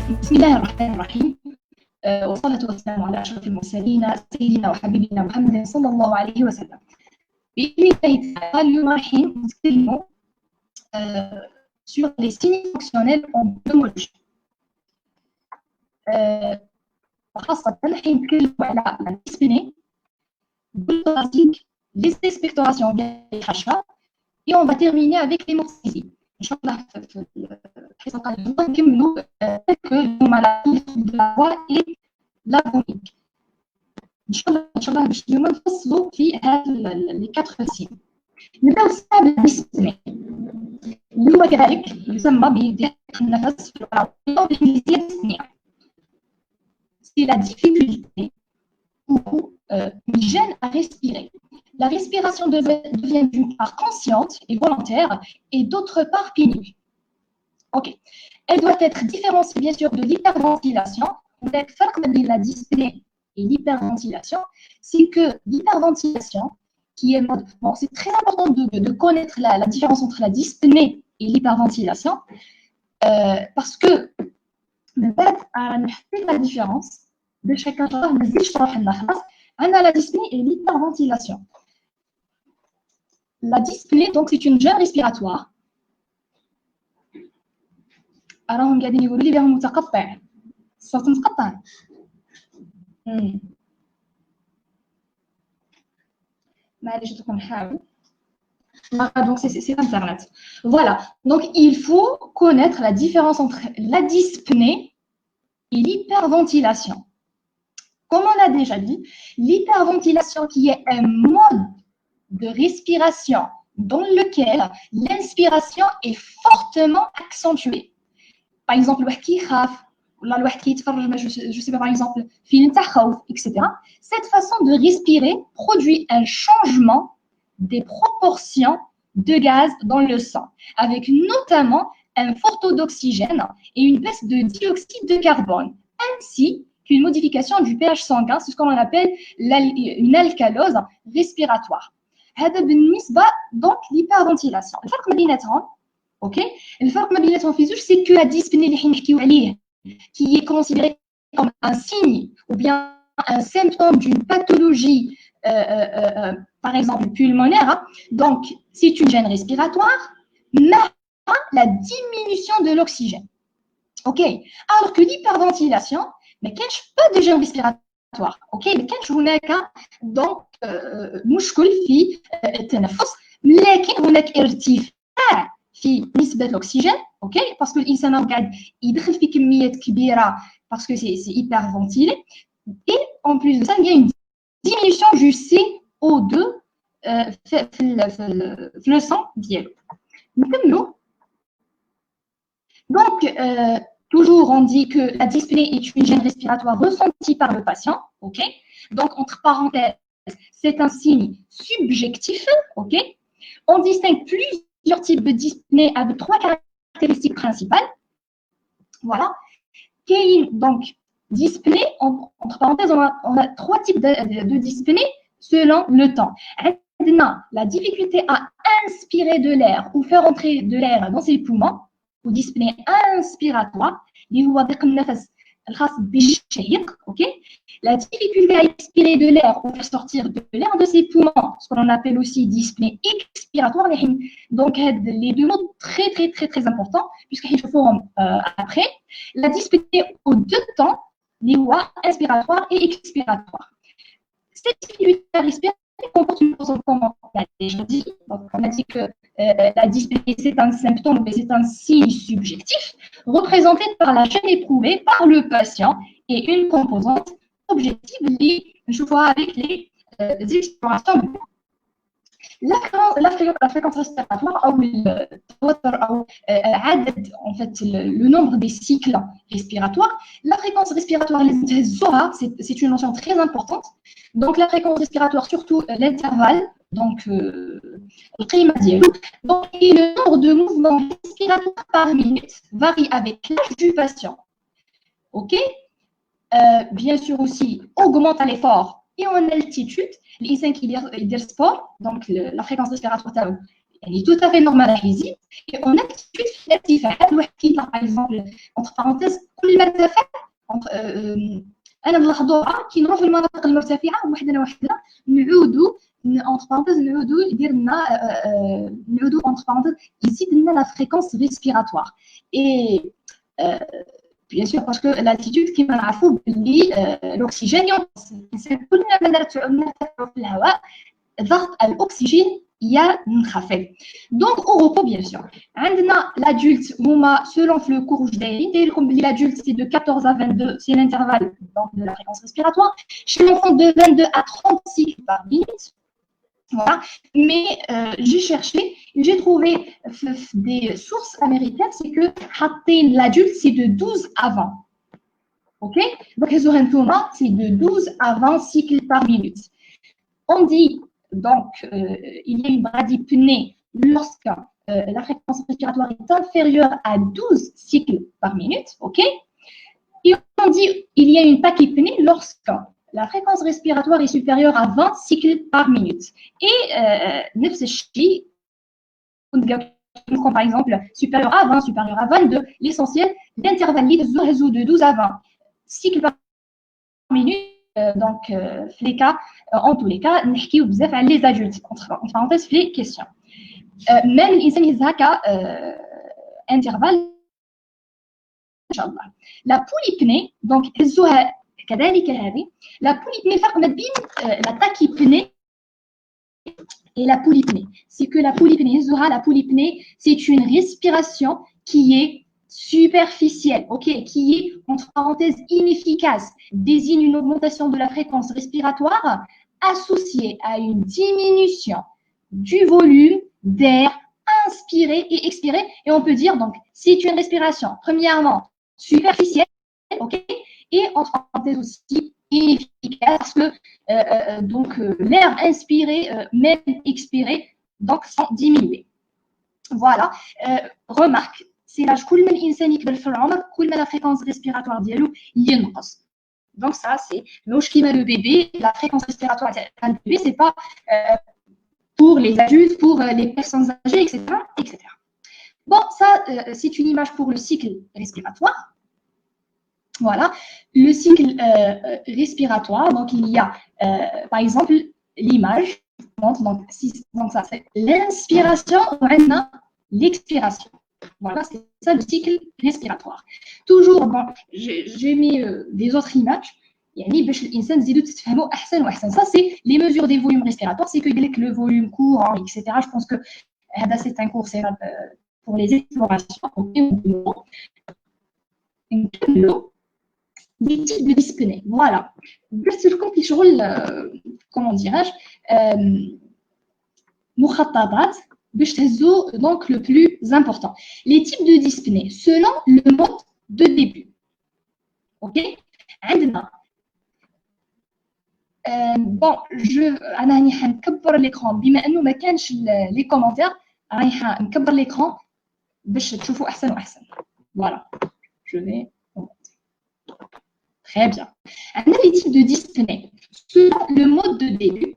بسم الله الرحمن الرحيم والصلاة والسلام على أشرف المرسلين سيدنا وحبيبنا محمد صلى الله عليه وسلم. بإذن الله تعالى اليوم رايحين نتكلموا sur les signes fonctionnels en biologie. خاصة رايحين نتكلموا على la dyspnée, les expectorations bien les crachats, et on va terminer avec l'hémorrhagie. Inch'Allah, الحصة القادمة نكملوا الملاريا de la voix et la vomique. إن شاء الله باش اليوم نفصلوا في هاد les 4 signes. نبداو بالسبب الديسبني اللي هو كذلك يسمى بضيق النفس في اللغة العربية بالإنجليزية dyspnea. C'est la difficulté ou une gêne à respirer. La respiration devient d'une part consciente et volontaire et d'autre part pénible. Ok. Elle doit être différenciée bien sûr de l'hyperventilation. Donc, la dyspnée et l'hyperventilation, c'est que l'hyperventilation, qui est bon, c'est très important de connaître la différence entre la dyspnée et l'hyperventilation, parce que la différence de chacun on a la dyspnée et l'hyperventilation. La dyspnée, donc, c'est une gêne respiratoire. راهم قاعدين يقولوا لي بهم متقطع الصوت متقطع. معليش دوك نحاول. Donc c'est internet. Voilà. Donc il faut connaître la différence entre la dyspnée et l'hyperventilation. Comme on l'a déjà dit, l'hyperventilation qui est un mode de respiration dans lequel l'inspiration est fortement accentuée. Par exemple, le qui khaf, là le qui je sais pas par exemple, film takhawf, etc. Cette façon de respirer produit un changement des proportions de gaz dans le sang, avec notamment un fort taux d'oxygène et une baisse de dioxyde de carbone, ainsi qu'une modification du pH sanguin, c'est ce qu'on appelle une alcalose respiratoire. هذا بالنسبة donc l'hyperventilation. الفرق ما بيناتهم OK. الفرق ما بيناتهم في زوج c'est que la dyspnée اللي حين نحكيو عليه qui est considéré comme un signe ou bien un symptôme d'une pathologie par exemple pulmonaire, donc c'est une gêne respiratoire mais la diminution de l'oxygène. OK. Alors que l'hyperventilation ما كانش pas de gêne respiratoire. OK. ما كانش هناك donc مشكل في التنفس لكن هناك ارتفاع في نسبة الأكسجين. OK. parce que الإنسان قاعد يدخل في كميات كبيرة parce que c'est hyperventilé et en plus de ça il y a une diminution du CO2 في le sang ديالو. نكملوا. Donc toujours, on dit que la dyspnée est une gêne respiratoire ressentie par le patient. OK. Donc, entre parenthèses, c'est un signe subjectif. OK. On distingue plusieurs types de dyspnée avec 3 caractéristiques principales. Voilà. Donc, dyspnée, entre parenthèses, on a 3 types de dyspnée selon le temps. La difficulté à inspirer de l'air ou faire entrer de l'air dans ses poumons. ou dyspnée inspiratoire, اللي هو ضيق النفس الخاص بالشهيق. OK. La difficulté à expirer de l'air ou faire sortir de l'air de ses poumons, ce qu'on appelle aussi dyspnée expiratoire. Donc, les deux mots très importants, puisqu'ils se forment après. La dyspnée aux deux temps, اللي هو inspiratoire et expiratoire. Cette difficulté à respirer comporte une cause, comme on a déjà dit. Donc, on a dit que la dyspnée, c'est un symptôme, mais c'est un signe subjectif représenté par la gêne éprouvée par le patient et une composante objective liée, je vois, avec les explorations. La fréquence respiratoire en fait le nombre des cycles respiratoires. La fréquence respiratoire, c'est une notion très importante. Donc la fréquence respiratoire, surtout l'intervalle, donc donc et le nombre de mouvements respiratoires par minute varie avec l'âge du patient. OK. Bien sûr aussi augmente à l'effort et en altitude. الانسان كيدير sport, donc la fréquence respiratoire يعني tout à fait normal راح يزيد. Et on a tout de suite الارتفاعات الواحد كيطلع par exemple entre parenthèses كل ما ارتفع انا نلاحظوها كي نروحوا للمناطق المرتفعه وحدنا نعودوا entre parenthèses نعودوا يدير لنا نعودوا entre parenthèses يزيد لنا la fréquence respiratoire. Et bien sûr parce que l'altitude كما نعرفوا باللي الاكسجين ينقص الانسان كلما نرتفعوا في الهواء ضغط الاكسجين ينخفض. Donc au repos bien sûr عندنا l'adulte هما selon le cours دايرين داير لكم بلي l'adulte c'est de 14 à 22 c'est l'intervalle donc de la fréquence respiratoire. Chez l'enfant de 22 à 30 cycles par minute. Voilà. Mais j'ai cherché, j'ai trouvé des sources américaines, c'est que l'adulte, c'est de 12 à 20. Ok? Donc, c'est de 12 à 20 cycles par minute. On dit, donc, il y a une bradypnée lorsque la fréquence respiratoire est inférieure à 12 cycles par minute. Ok? Et on dit, il y a une tachypnée lorsque la fréquence respiratoire est supérieure à 20 cycles par minute. Et نفس الشيء par exemple supérieur à 20, supérieur à 22, l'essentiel, l'intervalle de 12 à 20 cycles par minute. Donc, les cas, en tous les cas, نحكيو بزاف على les adultes, entre parenthèses, les questions. même الإنسان يهزها intervalle. La polypnée, donc, كذلك هذه la polypnée فرق ما بين la tachypnée et la polypnée. C'est que la polypnée, c'est une respiration qui est superficielle, ok, qui est entre parenthèses inefficace, désigne une augmentation de la fréquence respiratoire associée à une diminution du volume d'air inspiré et expiré. Et on peut dire donc c'est une respiration premièrement superficielle, ok, et entre parenthèses aussi inefficace parce que l'air inspiré, même expiré, donc sans diminuer. Voilà. Remarque, c'est l'âge كل ما الإنسان يكبر في العمر كل ما la fréquence respiratoire ديالو ينقص. Donc ça c'est مش كيما le bébé, la fréquence respiratoire d'un bébé c'est pas pour les adultes, pour les personnes âgées, etc., etc. Bon, ça c'est une image pour le cycle respiratoire. Voilà, le cycle respiratoire, donc il y a par exemple l'image, donc ça c'est l'inspiration, l'expiration. Voilà, c'est ça le cycle respiratoire. Toujours, bon, j'ai mis des autres images. يعني باش الانسان تزيدوا تفهموا احسن واحسن. Ça c'est les mesures des volumes respiratoires, c'est que le volume courant, etc. Je pense que c'est un cours pour les explorations. Des types de dyspnée. Voilà. Comment dirais-je, donc le plus important. Les types de dyspnée selon le mode de début. Ok? Bon, أنا هنكبر l'écran بما إنه ما كانش les commentaires راني هنكبر l'écran باش تشوفوا أحسن وأحسن. Voilà. Je vais. Très bien. On a les types de dyspnée. Selon le mode de début,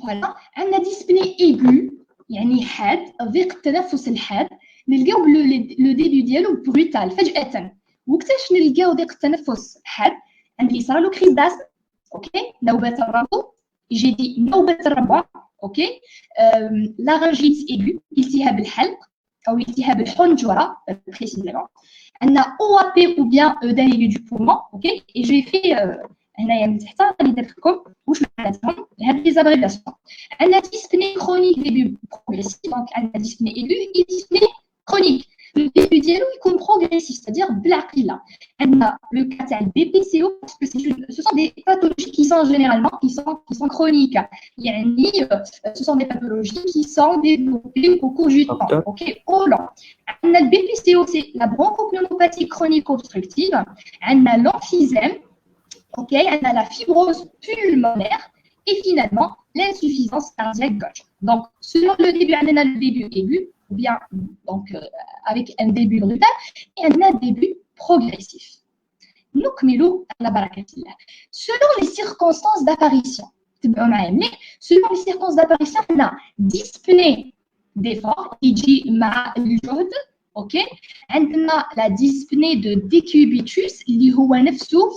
voilà, on a dyspnée aiguë, يعني حاد, ضيق التنفس الحاد, نلقاو le début ديالو brutal فجأة. وقتاش نلقاو ضيق التنفس الحاد؟ عند اللي صرالو كريز داسم، اوكي؟ نوبة الربو، j'ai dit نوبة الربو، اوكي؟ لارنجيت aiguë, التهاب الحلق أو التهاب الحنجرة précisément. On a OAP ou bien d'années du poumon, ok? Et j'ai fait des abréviations. On a dyspnée chronique début progressif, donc on a dyspnée aiguë et dyspnée chronique. Le début dialogue est progressif, c'est-à-dire blaqila. On a le cas de BPCO, parce que ce sont des pathologies qui sont généralement qui sont chroniques. Ce sont des pathologies qui sont développées au cours du temps, ok? Au long. On a le BPCO, c'est la bronchopneumopathie chronique obstructive. On a l'emphysème, ok? On a la fibrose pulmonaire et finalement l'insuffisance cardiaque gauche. Donc, selon le début, on a le début aigu, ou bien donc avec un début brutal et un début progressif. Selon les circonstances d'apparition, selon les circonstances d'apparition, on a dyspnée d'effort يجي مع الجهد اوكي عندنا la dyspnée de décubitus اللي هو نفسه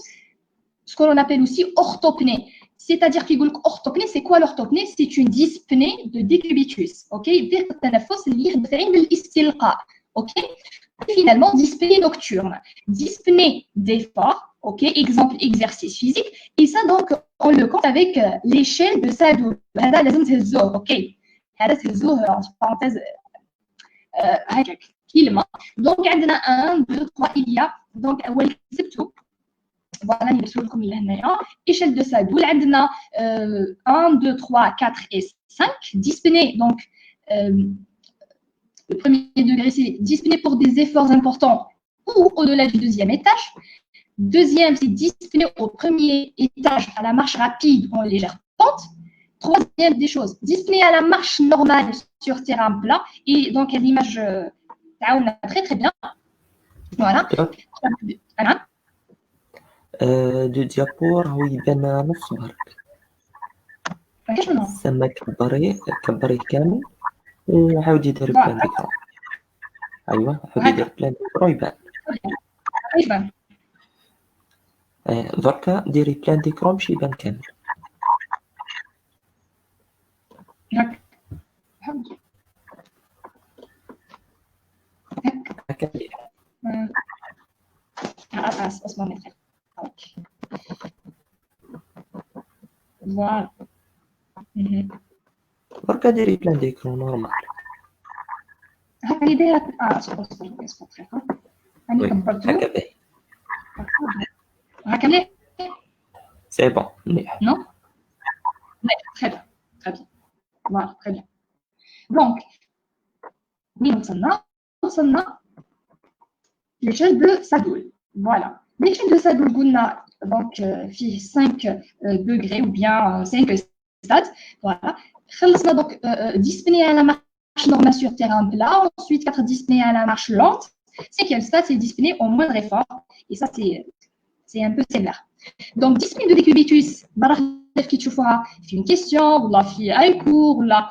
ce qu'on appelle aussi orthopnée. C'est-à-dire qu'il orthopnée, c'est quoi l'orthopnée? C'est une dyspnée de décubitus. Ok? Ok? Et finalement, dyspnée nocturne. Dyspnée d'effort. Ok? Exemple, exercice physique. Et ça, donc, on le compte avec l'échelle de Sadoul. Ok? Entre parenthèses, donc, il y en a 1, 2, 3, il y a donc, voilà, échelle de Sadoul, on a 1, 2, 3, 4 et 5. Dyspnée, donc, le premier degré, c'est dyspnée pour des efforts importants ou au-delà du deuxième étage. Deuxième, c'est dyspnée au premier étage à la marche rapide ou en légère pente. Troisième des choses, dyspnée à la marche normale sur terrain plat. Et donc, l'image, on a très très bien. Voilà. دو ديابو راهو يبان نص برك سما كبريه كامل وعاود يدير بلان ديكرون ايوا عاود يدير بلان ديكرون يبان دركا ديري بلان ديكرون باش يبان كامل هكا مليح Voilà. دركا ديري بلان ديكرون نورمال هكا اللي دايره انا كبرتو هكا باهي هكا مليح سي بون مليح نو très bien voilà très bien donc مين وصلنا l'échelle de Sadoul voilà l'échelle de Sadoul قلنا donc فيه 5 degrés ou bien 5 stades voilà خلصنا donc dyspnée à la marche normale sur terrain plat ensuite 4 dyspnée à la marche lente 5e stade c'est dyspnée au moindre effort et ça c'est un peu sévère donc dyspnée de décubitus كي تشوفوها في une question ou là في un cours ou là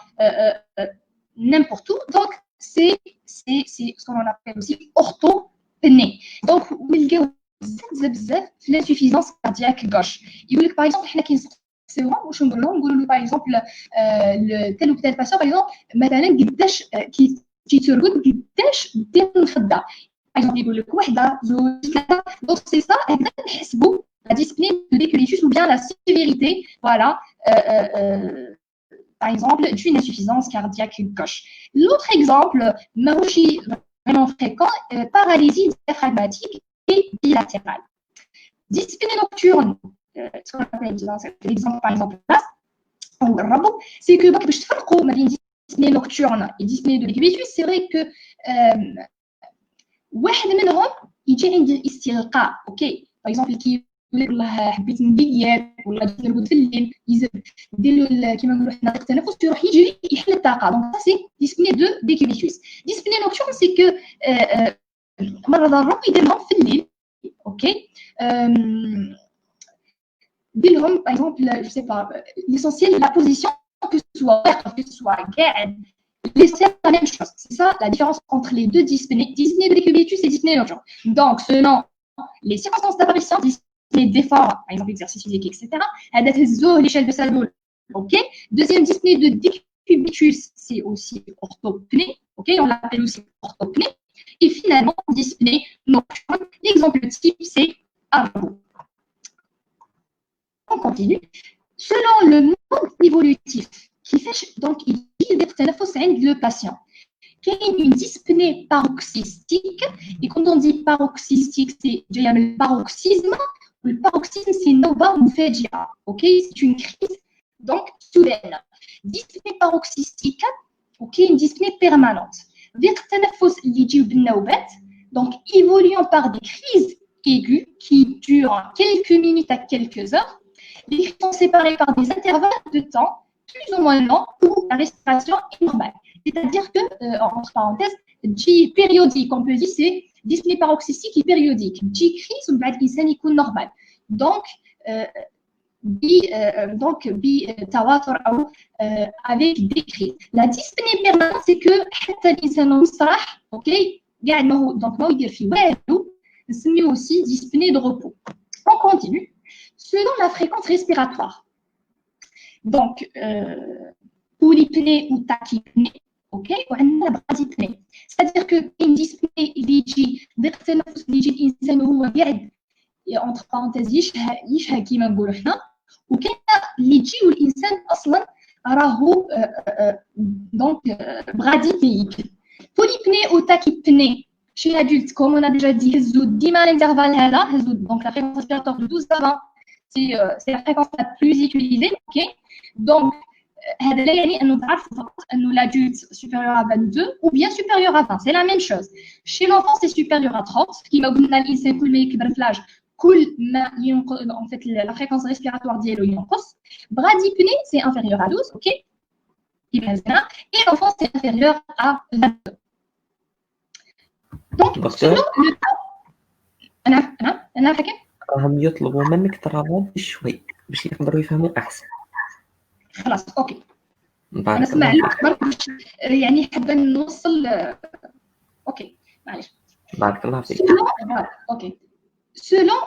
n'importe où donc c'est ce qu'on appelle aussi orthopnée donc نلقاو بزاف في l'insuffisance cardiaque gauche يقول لك par exemple حنا كنسقسيوهم واش نقولوا له par exemple tel ou tel patient par exemple مثلا قداش كيترقد قداش دير الخده par exemple يقول لك وحده زوج ثلاثه donc c'est ça هكذا نحسبوا la dyspnée de décubitus ou bien la sévérité voilà par exemple d'une insuffisance cardiaque gauche. L'autre exemple, vraiment fréquent, paralysie diaphragmatique et bilatérale. Dyspnée nocturne, ce qu'on appelle l'exemple par exemple là, c'est que باش تفرقوا ما بين dyspnée nocturne et dyspnée de décubitus, c'est vrai que واحد منهم يجي عند الاستلقاء، اوكي، par exemple كي والله حبيت نبيض ولا نرقد في الليل يدير له كيما نقولوا حنا ضيق التنفس يروح يجري يحل الطاقه دونك سي ديسبني دو ديكوبيتوس ديسبني نوكتورن سي كو مره ضروري يديرهم في الليل اوكي يديرهم باغ اكزومبل جو سي با ليسونسيال لا بوزيسيون que ce soit قاعد c'est la même chose c'est ça la différence entre les deux dyspnées de décubitus et dyspnée nocturne donc selon les circonstances d'apparition d'efforts, par exemple exercice physique, etc. L'échelle de Sadoul, ok. Deuxième dyspnée de décubitus, c'est aussi orthopnée, ok. On l'appelle aussi orthopnée. Et finalement, dyspnée nocturne. L'exemple type, c'est Arvo. On continue. Selon le mode évolutif qui fait donc il dit d'être le patient. Qu'il y a une dyspnée paroxystique. Et quand on dit paroxystique, c'est le paroxysme. Le paroxysme, c'est nova mufajia, ok? C'est une crise donc soudaine. Dyspnée paroxystique, ok? Une dyspnée permanente. Donc évoluant par des crises aiguës qui durent quelques minutes à quelques heures. Les crises sont séparées par des intervalles de temps plus ou moins longs où la respiration est normale. C'est-à-dire que, entre parenthèses, périodique, on peut dire c'est dyspnée paroxystique et périodique. Crise ou l'insan est normal. Donc, donc بتواتر او avec des crises. La dyspnée permanente c'est que حتى الانسان مصرح اوكي قاعد ما هو يدير في والو نسميه aussi dyspnée de repos. On continue. Selon la fréquence respiratoire. Donc polypnée ou tachypnée اوكي وعندنا bradypnée. C'est-à-dire que une dyspnée اللي يجي ضيق التنفس اللي يجي الانسان وهو قاعد entre parenthèses يشهى كيما نقولوا حنا وكاين اللي يجيو الانسان اصلا راهو دونك براديبنيك. بوليبني او تاكيبني chez l'adulte comme on a déjà dit هزو ديما الانترفال هذا هزو donc la fréquence respiratoire de 12 à 20 c'est la fréquence la plus utilisée ok donc هذا لا يعني انه تعرف فقط انه l'adulte supérieur à 22 ou bien supérieur à 20 c'est la même chose. Chez l'enfant c'est supérieur à 30 كيما قلنا الانسان كل ما يكبر في العمر كل ما en fait la fréquence respiratoire ديالو ينقص. Bradypnée c'est inférieur à 12 OK et l'enfant c'est inférieur à 22. Donc selon le temps انا فاكر راهم يطلبوا منك ترابط بشوي باش يقدروا يفهموا احسن. خلاص اوكي انا سمع يعني حابه نوصل اوكي معليش بارك الله فيك. اوكي selon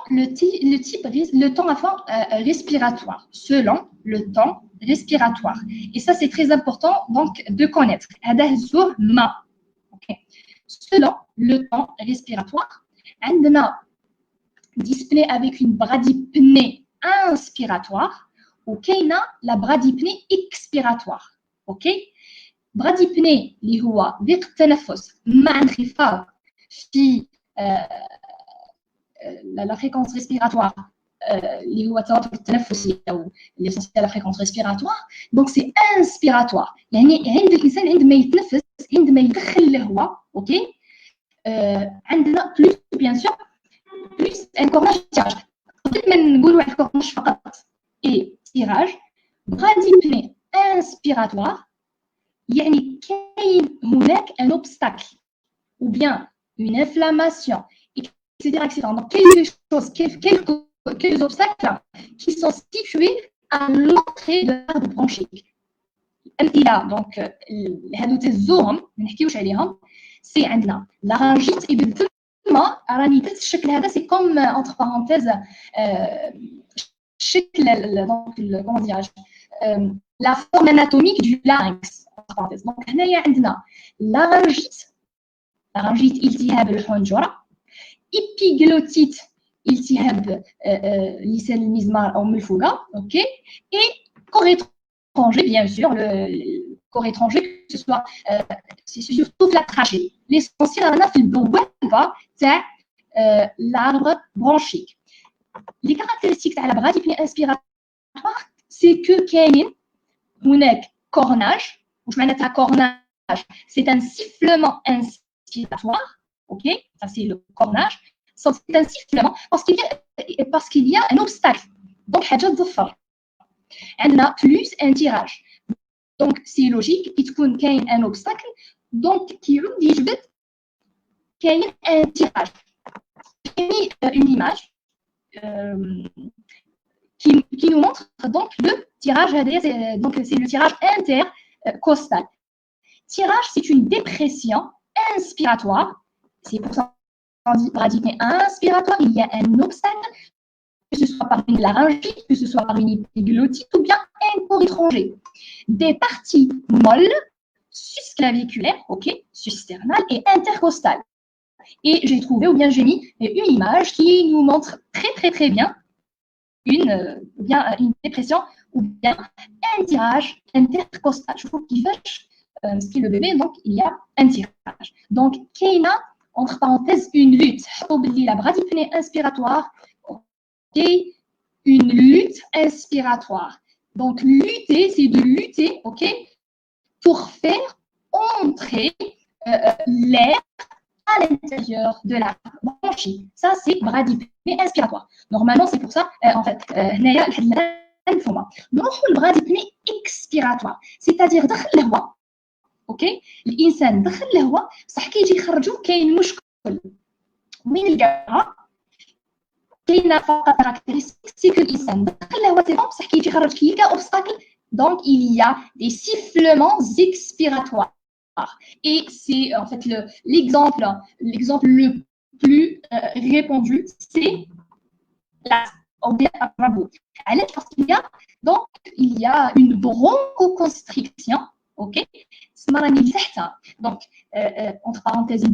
le temps respiratoire, selon le temps respiratoire. Et ça, c'est très important donc de connaître. Okay. Selon le temps respiratoire, on a dyspnée avec une bradypnée inspiratoire ou la bradypnée expiratoire. Ok? Bradypnée, اللي هو ضيق التنفس مع انخفاض في la fréquence respiratoire اللي هو التوتر التنفسي او اللي essentiel la fréquence respiratoire donc c'est inspiratoire يعني عند الانسان عندما يتنفس عندما يدخل الهواء اوكي عندنا بلوس بيان سور بلوس ان كورناج تيراج قبل ما نقولوا على الكورناج فقط اي تيراج bradypnée inspiratoire يعني كاين هناك ان اوبستاكل ou bien une inflammation etc. Donc, quelques obstacles qui sont situés à l'entrée de l'arbre bronchique. Donc, c'est عندنا laryngite et بالضبط راني درت الشكل هذا c'est comme entre parenthèses شكل comment dirais-je la forme anatomique du larynx entre parenthèses. Donc هنايا عندنا laryngite التهاب الحنجرة épiglotite التهاب لسان المزمار أو ملفوقة ok et corps étranger bien sûr le corps étranger que ce soit c'est surtout la trachée l'essentiel رانا في البوابة تاع l'arbre bronchique. Les caractéristiques تاع la bradypnée inspiratoire c'est que كاين هناك cornage. واش معناتها cornage c'est un sifflement inspiratoire. Ok, ça c'est le cornage. C'est un sifflement parce qu'il y a un obstacle. Donc, حاجة تظفر. On a plus un tirage. Donc, c'est logique. Il y a un obstacle. Donc, qui يجبد كاين un tirage. J'ai mis une image qui nous montre donc le tirage. Donc, c'est le tirage intercostal. Tirage, c'est une dépression inspiratoire. C'est pour ça qu'on dit bradypnée inspiratoire, il y a un obstacle, que ce soit par une laryngite, que ce soit par une épiglotite ou bien un corps étranger. Des parties molles, susclaviculaires, ok, sussternales et intercostales. Et j'ai trouvé, ou bien j'ai mis une image qui nous montre très bien une dépression ou bien un tirage intercostal. Je trouve qu'il fâche ce qui est le bébé, donc il y a un tirage. Donc, Keina, entre parenthèses, une lutte. La bradypnée inspiratoire, okay, une lutte inspiratoire. Donc, lutter, c'est de lutter, ok, pour faire entrer l'air à l'intérieur de la bronchie. Ça, c'est bradypnée inspiratoire. Normalement, c'est pour ça, en fait, le bradypnée expiratoire, c'est-à-dire دخل الهواء. اوكي الانسان دخل الهواء بصح كي يجي يخرجوا كاين مشكل وين القاها كاينه فقط caractéristique c'est que الانسان دخل هو سي بون بصح كيجي يخرج كيلكا obstacle donc il y a des sifflements expiratoires et c'est en fait l'exemple le plus répandu c'est la bravo. Parce qu'il y a donc il y a une bronchoconstriction, ok. Donc entre parenthèses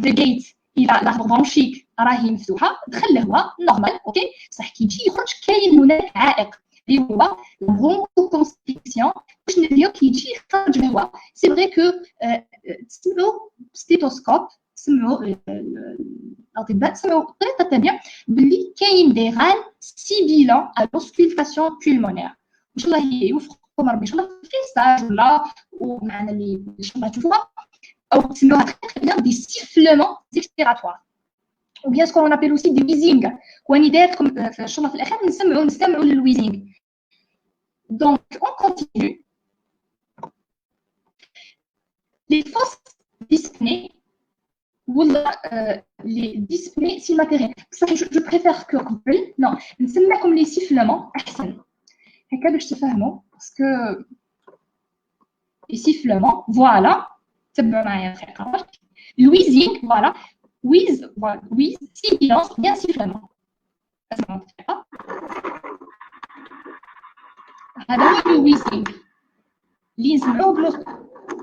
the gate il a l'arbre bronchique راهي مفتوحه دخل الهواء نورمال اوكي صح كي يجي يخرج كاين هناك عائق اللي هو البرونكوكونستريكسيون باش ندير كي يجي يخرج الهواء سي فري كو تسمعوا ستيتوسكوب تسمعوا الاطباء تسمعوا بطريقه ثانيه باللي كاين دي غان سيبيلون ا لوسكولتاسيون بولمونير ان شاء الله يوفقكم ربي ان شاء الله في ستاج ولا ومعنا اللي ان شاء الله تشوفوها او تسمعوها très bien des sifflements expiratoires ou bien ce qu'on appelle aussi des wheezing ونيدات في الشرطه في الاخير نستمعوا للويزينغ. Donc on continue. Les fausses dyspnées ou les dyspnées cimatérielles. Je préfère que non, نسمعكم les sifflements احسن هكا باش تفهموا parce que les sifflements voilà تبعوا معايا دقيقه الويزينغ voilà with silence bien sifflement. هذا هو الويزينغ اللي نسمعوه بلوص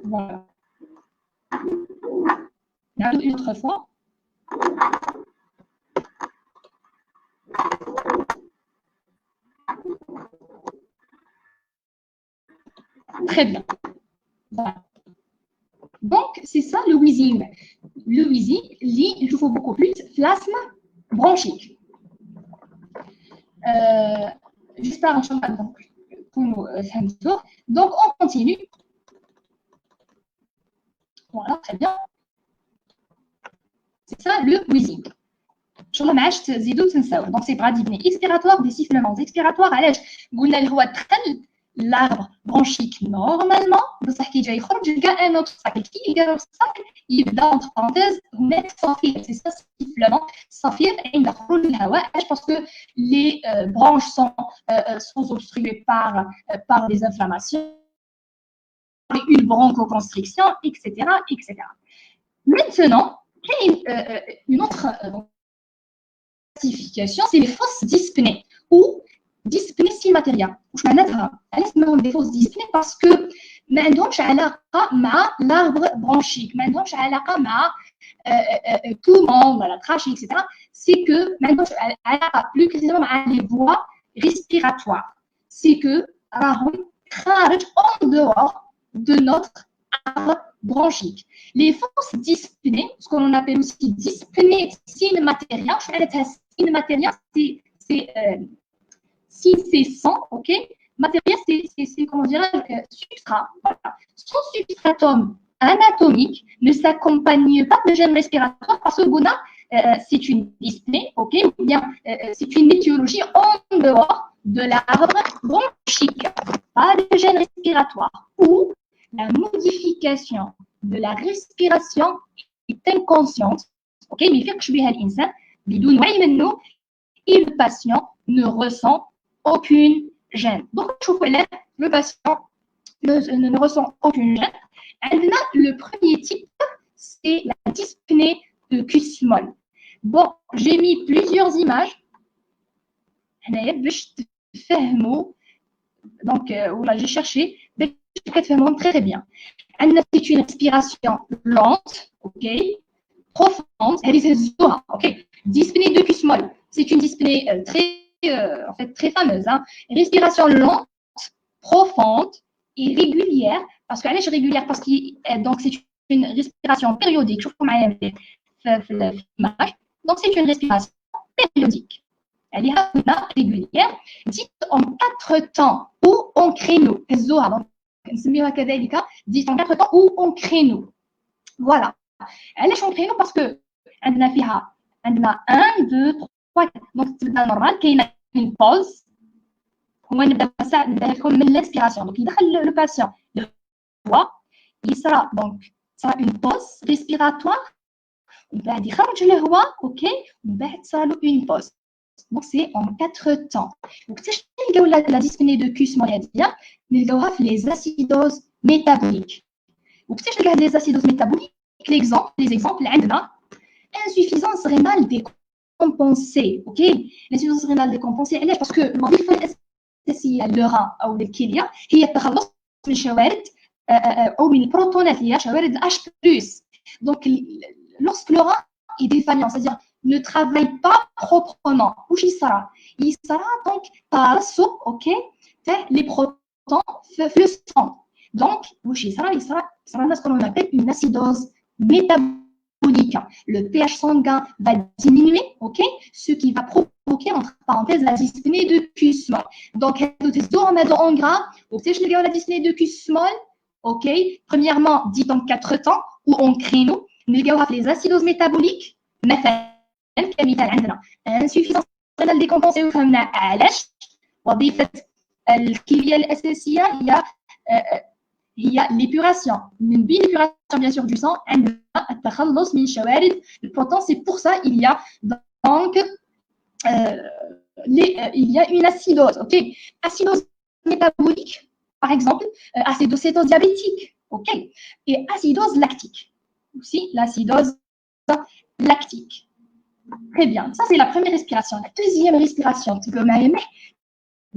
voilà. نعاودو une autre fois. Très bien. Voilà. Donc, c'est ça le wheezing. Le wheezing, il faut beaucoup plus l'asthme bronchique. J'espère en chantant donc pour nous donc on continue. Voilà, très bien. C'est ça le wheezing. Donc c'est bras dyspnées expiratoires, des sifflements expiratoires. علاش قلنا اللي هو دخل l'arbre bronchique normalement بصح كي جاي يخرج لقى ان اوبستاكل كي يلقى اوبستاكل يبدا entre parenthèses هناك صفير سي سا sifflement صفير عند خروج الهواء parce que les branches sont obstruées par des inflammations une bronchoconstriction etc. Maintenant une autre classification c'est les fausses dyspnées ou dyspnée cimatérielle. واش معناتها؟ علاش سموهم دي فوس ديسبني باسكو ما عندهمش علاقه مع l'arbre bronchique ما عندهمش علاقه مع poumon ولا trachée etc. c'est que ما عندهمش علاقه plus précisément مع les voies respiratoires c'est que راهم خارج en dehors de notre arbre bronchique. Les fausses dyspnées, ce qu'on appelle aussi dyspnée cimatérielle, واش معناتها cimatérielle c'est si c'est sans, ok, matériel, c'est comment dirais-je, substrat. Voilà. Son substratum anatomique ne s'accompagne pas de gènes respiratoires parce que c'est une dyspnée, ok, ou bien c'est une étiologie en dehors de l'arbre bronchique, pas de gènes respiratoires, ou la modification de la respiration est inconsciente, ok, mais fait que je vais à l'instant, et le patient ne ressent aucune gêne. Donc, le patient ne ressent aucune gêne. Le premier type, c'est la dyspnée de Kussmaul. Bon, j'ai mis plusieurs images. Donc, j'ai cherché. Très très bien. C'est une respiration lente, ok, profonde. Ok. Dyspnée de Kussmaul. C'est une dyspnée en fait très fameuse, hein. Respiration lente, profonde et régulière. Parce qu'elle est régulière parce que donc c'est une respiration périodique. Je vous l'image. Donc c'est une respiration périodique. Elle est régulière, dite en 4 temps ou en créneau. Dite en 4 temps ou en créneau. Voilà. Elle est en créneau parce que elle a 1, 2, 3. Donc c'est normal qu'il y ait une pause. On va comme l'inspiration. Donc il le patient il sera donc ça une pause respiratoire ومن بعد يخرج الهواء اوكي ومن بعد صار له اون بوز. دونك سي اون 4 temps. وكيفاش نلقاو لا ديسبني دو كوسمون هذه؟ نلقاوها في لي زاسيدوز ميتابوليك. وكيفاش نلقى هاد لي زاسيدوز ميتابوليك؟ لي زيكزامبل عندنا insuffisance rénale décompensée. OK, l'insuffisance rénale décompensée علاش؟ باسكو الوظيفه الاساسيه للرا او للكليه هي التخلص من شوارد او من البروتونات اللي هي شوارد الاتش بلس. دونك lorsque le rein est défaillant, c'est-à-dire ne travaille pas proprement, واش يصرى donc passe OK تاع les protons في le sang. donc واش يصرى ce qu'on appelle une acidose métabolique. Le pH sanguin va diminuer, ok, ce qui va provoquer entre parenthèses la dyspnée de Q small. Donc, en gras, vous savez la dyspnée de Q small, ok. Premièrement, dit en 4 temps ou en créneau, les acidoses métaboliques, مثلا عندنا insuffisance rénale décompensée وفهمنا علاش وظيفة الكلية الأساسية هي l'épuration. من بين l'épuration bien sûr du sang عندنا التخلص من شوارد البروتون. C'est pour ça il y a donc il y a une acidose, ok. Acidose métabolique, par exemple, acidocétose diabétique, ok. Et acidose lactique, aussi l'acidose lactique. Très bien, ça c'est la première respiration. La deuxième respiration,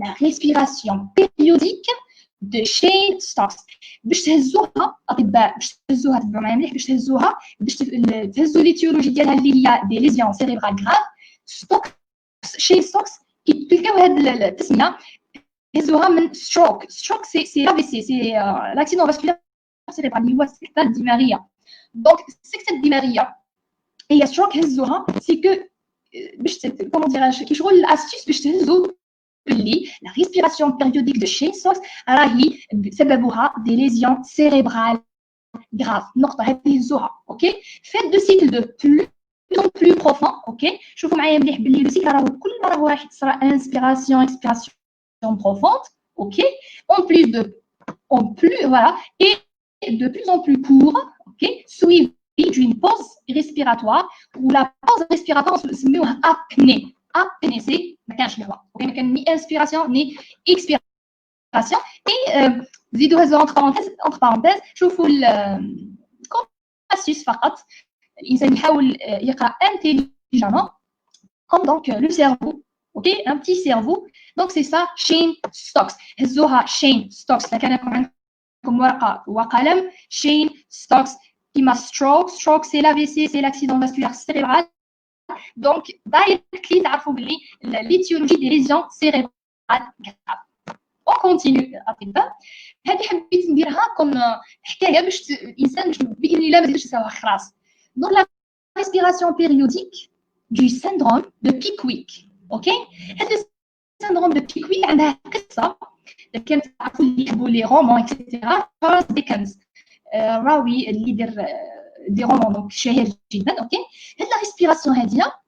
la respiration périodique de Cheyne-Stokes. باش تهزوها اطباء باش تهزوها تبعوا معايا مليح باش تهزوها باش تهزوا ليتيولوجي ديالها اللي هي دي ليزيون سيريبرال غراف. ستوكس Cheyne-Stokes كيتلقاو هاد التسميه هزوها من ستروك سي لا في سي لاكسيدون فاسكولار سيريبرال اللي هو السكته الدماغيه. دونك السكته الدماغيه هي ستروك هزوها سي كو باش كومون ديراج كي شغل الاستيس باش تهزو اللي la respiration périodique de Cheyne-Stokes راهي سببها des lésions cérébrales graves. نقطة هذه الزوها اوكي. فات دو سيكل دو plus en plus profond اوكي. شوفوا معايا مليح باللي لو سيكل راهو كل ما راهو راح تصرى inspiration expiration profonde اوكي en plus voilà et de plus en plus court ok suivi d'une pause respiratoire ou la pause respiratoire نسميوها apnée. apnée c'est ما كانش الهواء اوكي ما كان ني انسبيراسيون ني اكسبيراسيون. اي زيدوا هزوا entre parenthèses شوفوا الكومباسيس فقط. الانسان يحاول يقرا intelligemment comme donc le cerveau ok un petit cerveau. donc c'est ça Cheyne-Stokes. هزوها Cheyne-Stokes. كان عندكم ورقه وقلم Cheyne-Stokes كيما stroke c'est l'AVC c'est l'accident vasculaire cérébral. Donc, directly, تعرفوا باللي l'étiologie des lésions cérébrales graves. On continue أطباء. هذه حبيت نديرها كم حكاية باش الإنسان بإذن الله ما يزيدش يساويها خلاص. Donc, la respiration périodique du syndrome de Pickwick. OK. هذا syndrome de Pickwick عندها قصة كانت تعرفوا اللي يحبوا لي رومان etc. تشارلز ديكنز راوي اللي يدير des romans donc شهير جدا اوكي. هاد لا ريسبيراسيون هاديه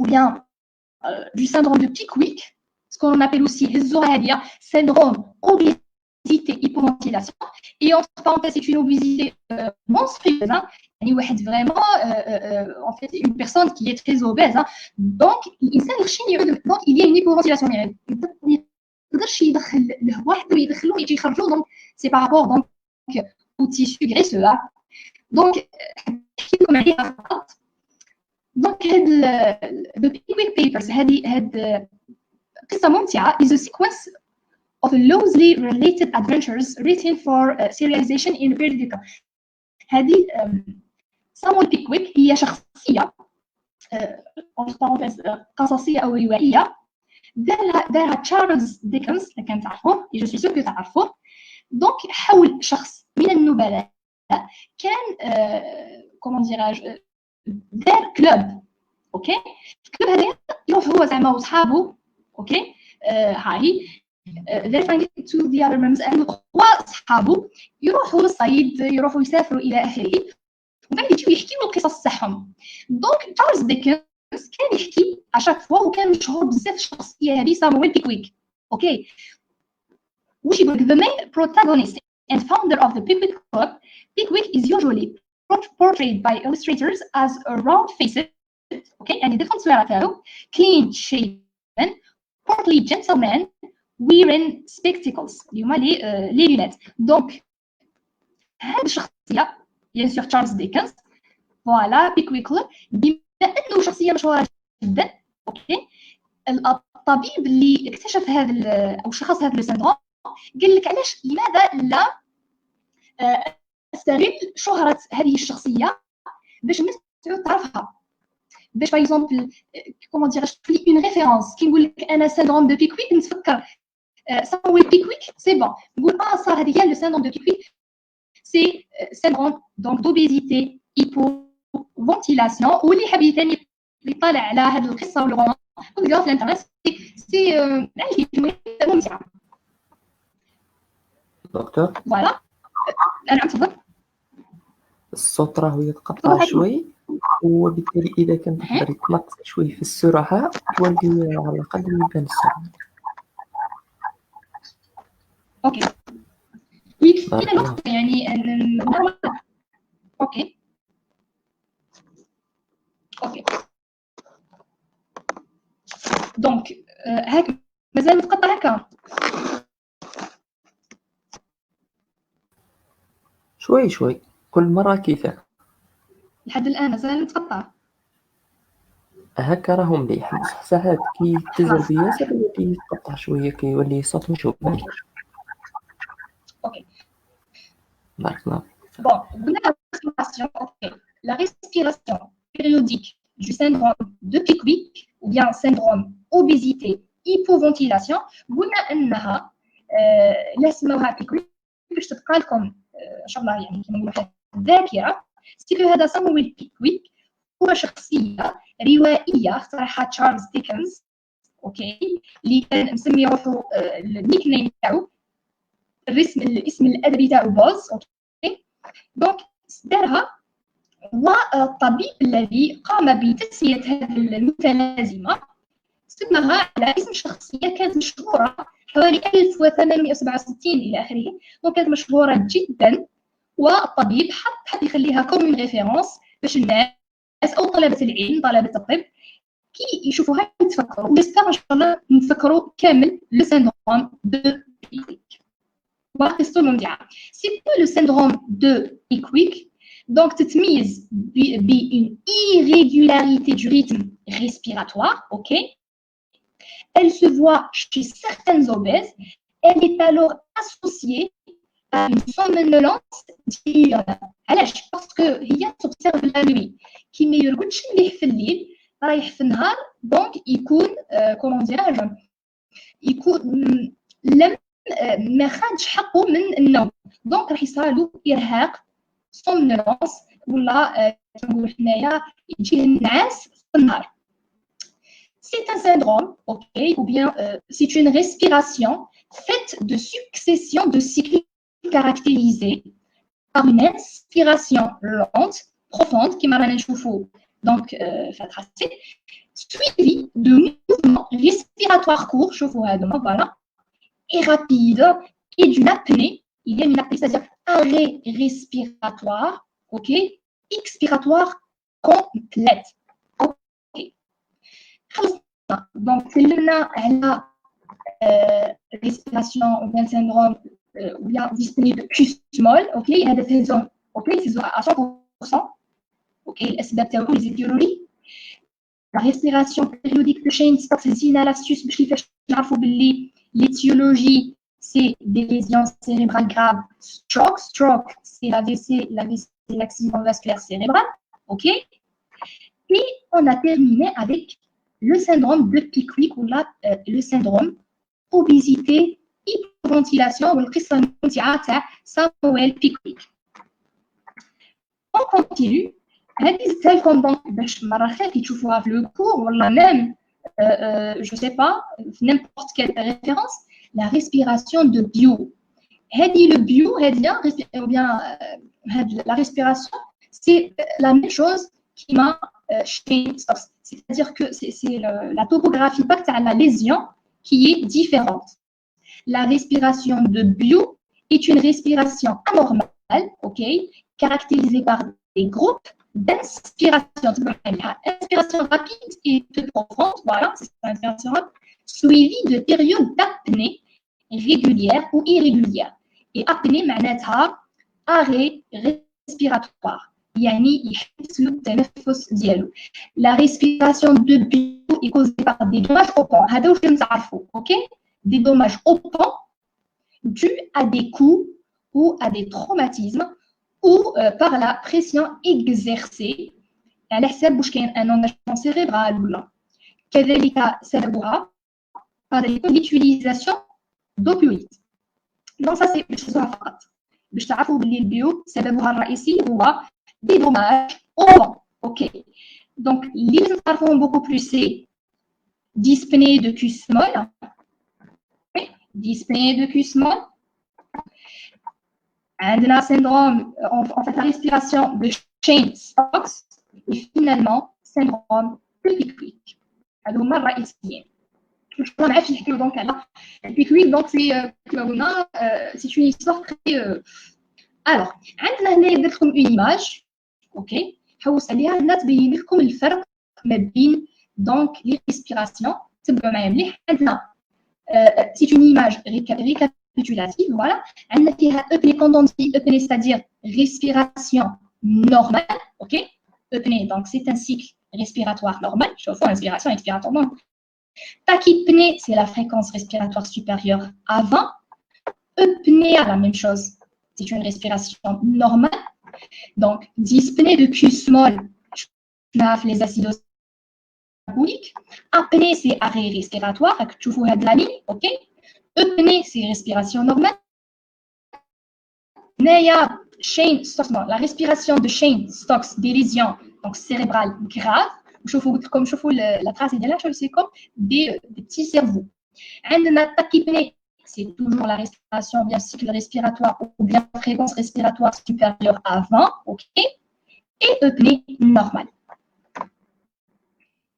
ou bien du syndrome de Pickwick ce qu'on appelle aussi هزوها هاديه syndrome obésité hypoventilation et entre parenthèses c'est une obésité monstrueuse يعني واحد vraiment en fait une personne qui est très obèse donc الانسان يخشين يعود donc il y a une hypoventilation يعني ما يقدرش يدخل الهواء حتى يدخلوه يجي يخرجوه donc c'est par rapport donc au tissu graisseux. Donc, donc the Pickwick Papers had قصة ممتعة is a sequence of loosely related adventures written for serialization in periodical. هذه Samuel Pickwick هي شخصية قصصية أو روائية دارها تشارلز ديكنز اللي كان تعرفوه جو سوي سور كو تعرفوه. دونك حول شخص من النبلاء كان كومون ديراج دار كلوب اوكي. الكلوب هذا يروح هو زعما وصحابو اوكي هاي they're trying to the other members and وصحابو يروحوا للصيد يروحوا يسافروا الى اخره ومن بعد يجيو يحكيو القصص تاعهم. دونك تشارلز ديكنز كان يحكي اشاك فوا وكان مشهور بزاف الشخصيه هذه سامويل بيكويك اوكي. وش يقول the main protagonist and founder of the Pickwick Club, Pickwick is usually portrayed by illustrators as round-faced, okay, يعني دي التصويره تاعو clean shaven, portly gentleman wearing spectacles اللي هما لي لونات. دونك هاد الشخصيه بيان سور تشارلز ديكنز فوالا بيكويكل، بما انه شخصيه مشهوره جدا اوكي، الطبيب اللي اكتشف هذا او شخص هذا السندروم قال لك علاش لماذا لا استغل شهره هذه الشخصيه باش الناس تعود تعرفها، باش باغ اكزومبل كومون دير لي اون ريفيرونس كي نقول لك انا سندروم دو بيكويك نتفكر سامويل بيكويك سي بون نقول صار هذه هي لو سندروم دو بيكويك سي سندروم دونك دوبيزيتي ايبوفونتيلاسيون. واللي حاب ثاني يطالع على هذه القصه والرومان تلقاو في الانترنت سي عندي ممتعه. دكتور فوالا انا تفضل. الصوت راه يتقطع شوي، وبالتالي اذا كان تقدر يتنقص شوي في السرعه تولي على الاقل يبان الصوت. اوكي ويكفينا نقطه يعني اوكي اوكي دونك هاك مازال متقطع هكا شوي شوي كل مره كيفاه لحد الان مازال متقطع هكا راهو مليح، بصح ساعات كي تزر بياسر يولي يتقطع شويه كيولي صوت مشوب. اوكي بارك الله. bon la respiration ok la respiration périodique du syndrome de Pickwick ou bien syndrome obésité hypoventilation قلنا انها لا سموها بيكويك باش تبقى لكم ان شاء الله يعني كما نقولوا الذاكره. سيكو هذا سامويل بيكويك هو شخصيه روائيه اخترعها تشارلز ديكنز اوكي، اللي كان مسمي روحو النيك نيم تاعو الاسم الادبي تاعو بوز اوكي. دونك دارها هو الطبيب الذي قام بتسميه هذه المتلازمه، سماها على اسم شخصيه كانت مشهوره حوالي 1867 الى اخره، دونك كانت مشهوره جدا، والطبيب حب يخليها كوم ريفيرونس باش الناس او طلبه العلم طلبه الطب كي يشوفوها يتفكروا، ونستطيع ان شاء الله نتفكروا كامل لو سيندروم دو بيكويك. وقصته ممتعه. سي لو سيندروم دو بيكويك دونك تتميز بune irrégularité du rythme respiratoire, ok. Elle se voit chez certaines obèses. Elle est alors associée à une somnolence diurne. علاش؟ باسكو هي تobserve la nuit. كي ما يرقدش مليح في الليل رايح في النهار، دونك يكون كومون ديراج يكون لم ما خدش حقه من النوم، دونك راح يصرالو ارهاق somnolence ولا كنقولوا حنايا يجيه النعاس في النهار. C'est un syndrome, ok, ou bien c'est une respiration faite de succession de cycles caractérisés par une inspiration lente, profonde, qui m'a donc suivie de mouvements respiratoires courts, voilà, et rapides, et d'une apnée. Il y a une apnée, c'est-à-dire arrêt respiratoire, ok, expiratoire complète. Donc, c'est la respiration ou bien syndrome ou bien disponible Q-small, ok, il y a des raisons, ok, c'est à 100%, ok, les étiologies. La respiration périodique de Shane Stokes, c'est l'astuce, je l'ai l'étiologie, c'est des lésions cérébrales graves. Stroke, c'est l'AVC, l'accident vasculaire cérébral, ok. Et on a terminé avec le syndrome de Pickwick ou le syndrome obésité hypoventilation ou le syndrome Samuel Pickwick. On continue. هذه donc باش مرة خاف تشوفوها في لو كور ولا même je sais pas n'importe quelle référence, la respiration de Biot. هذه le Biot هذه ou bien la respiration c'est la même chose qui m'a c'est-à-dire que c'est la topographie de la lésion qui est différente. La respiration de Biot est une respiration anormale, ok, caractérisée par des groupes d'inspiration. Inspiration rapide et peu profonde, voilà, c'est ça, inspiration rapide, suivie de périodes d'apnée régulière ou irrégulière. Et apnée, معناتها arrêt respiratoire. يعني يحبس له التنفس ديالو. La respiration de bio est causée par des dommages au pont. هذا واش نعرفوا, OK? Des dommages au pont dus à des coups ou à des traumatismes ou par la pression exercée على حساب واش كاين un engagement cérébral ولا. كذلك سببها par l'utilisation d'opioïdes. Donc ça c'est باش تحسوها فقط. باش تعرفوا باللي البيو سببها الرئيسي هو des dommages au vent. OK. Donc اللي لازم تعرفوهم beaucoup plus c'est dyspnée de Kussmaul. Dyspnée de Kussmaul. عندنا syndrome en fait la respiration de Cheyne-Stokes et finalement syndrome de Pickwick. هذو هما الرئيسيين. ما عرفتش نحكيو دونك على Pickwick. donc c'est une histoire très alors عندنا هنا درت لكم une image. OK. حوس عليها هنا تبين لكم الفرق ما بين donc les respirations. تبعوا معايا مليح. عندنا c'est une image récapitulative. Voilà. عندنا فيها apnée condensée, apnée c'est-à-dire respiration normale. OK. Apnée, donc c'est un cycle respiratoire normal. Chauffe inspiration, expiratoire normal. Tachypnée, c'est la fréquence respiratoire supérieure à 20. Eupnée, la même chose. C'est une respiration normale. Donc, dyspnée de Kussmaul, les acidoses alcooliques. Apnée, c'est arrêt respiratoire. Tu vois de la ligne, OK. Eupnée, c'est respiration normale. Naya, Cheyne-Stokes, la respiration de Cheyne-Stokes, des lésions donc cérébrales graves. Comme je vous la trace de là, c'est comme des petits cerveaux. عندنا tachypnée, c'est toujours la respiration bien cycle respiratoire ou bien fréquence respiratoire supérieure à 20, OK. Et eupnée normale.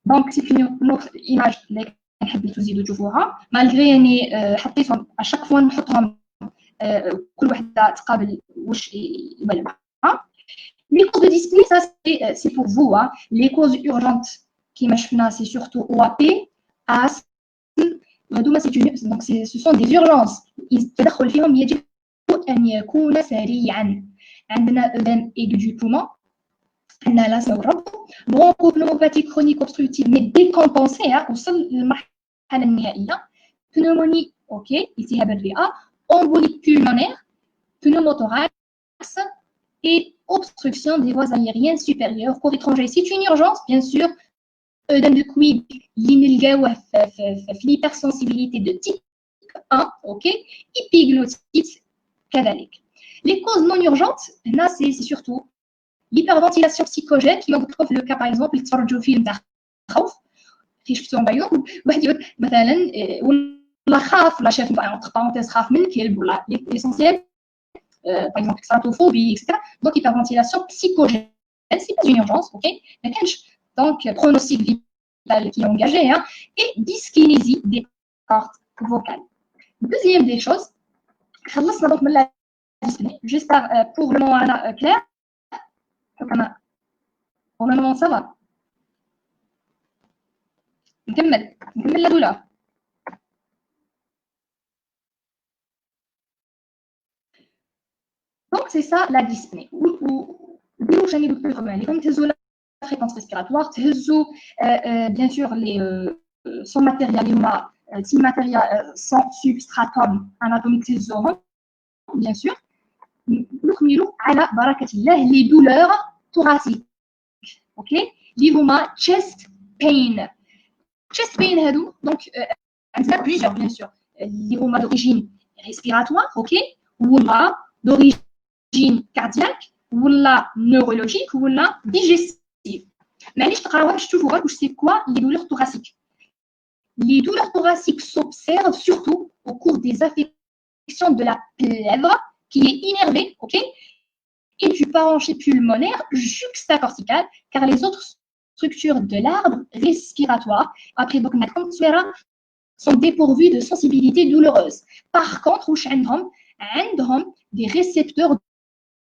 Donc c'est une autre image اللي حبيتو تزيدوا تشوفوها malgré اني حطيتهم à chaque fois نحطهم كل وحده تقابل واش يبان معها. Les causes de dyspnée, ça c'est pour vous. Hein. Les causes urgentes qui m'achèvent, c'est surtout OAP, asthme. Donc ce sont des urgences. يتدخل فيهم يجب أن يكون سريعا. عندنا أذن aigu du poumon. عندنا الأسمة والربط. Bronchopneumopathie chronique obstructive mais décompensée. وصل للمرحلة النهائية. Pneumonie, OK. التهاب الرئة. Embolie pulmonaire. Pneumothorax. Et obstruction des voies aériennes supérieures. Corps étranger, c'est une urgence, bien sûr. Œdème de Quick, l'hypersensibilité de type 1, OK. Épiglotite, cadalique. Les causes non urgentes, là, c'est surtout l'hyperventilation psychogène, qui trouve le cas, par exemple, le film d'Arkhaouf, qui je suis en baillon, مثلا ولا خاف ولا شاف entre parenthèses خاف من الكلب ولا l'essentiel. Par exemple, xénophobie, etc. Donc, hyperventilation psychogène, c'est pas une urgence, ok. Donc, pronostic vital qui est engagé, hein, et dyskinésie des cordes vocales. Deuxième des choses, j'espère pour le moment, Claire, pour le moment, ça va. نكمل la douleur. Donc, c'est ça la dyspnée. La fréquence respiratoire, bien sûr, son matériel, son substratum anatomique, bien sûr. Les douleurs thoraciques. OK? Chest pain. Chest pain, donc, il y a plusieurs, bien sûr. L'hydroma d'origine respiratoire, OK? Ou d'origine cardiaque ou la neurologique ou la digestive. Mais c'est quoi les douleurs thoraciques? Les douleurs thoraciques s'observent surtout au cours des affections de la plèvre qui est innervée, OK, et du parenchyme pulmonaire juxtacortical, car les autres structures de l'arbre respiratoire, après sont dépourvues de sensibilité douloureuse. Par contre, des récepteurs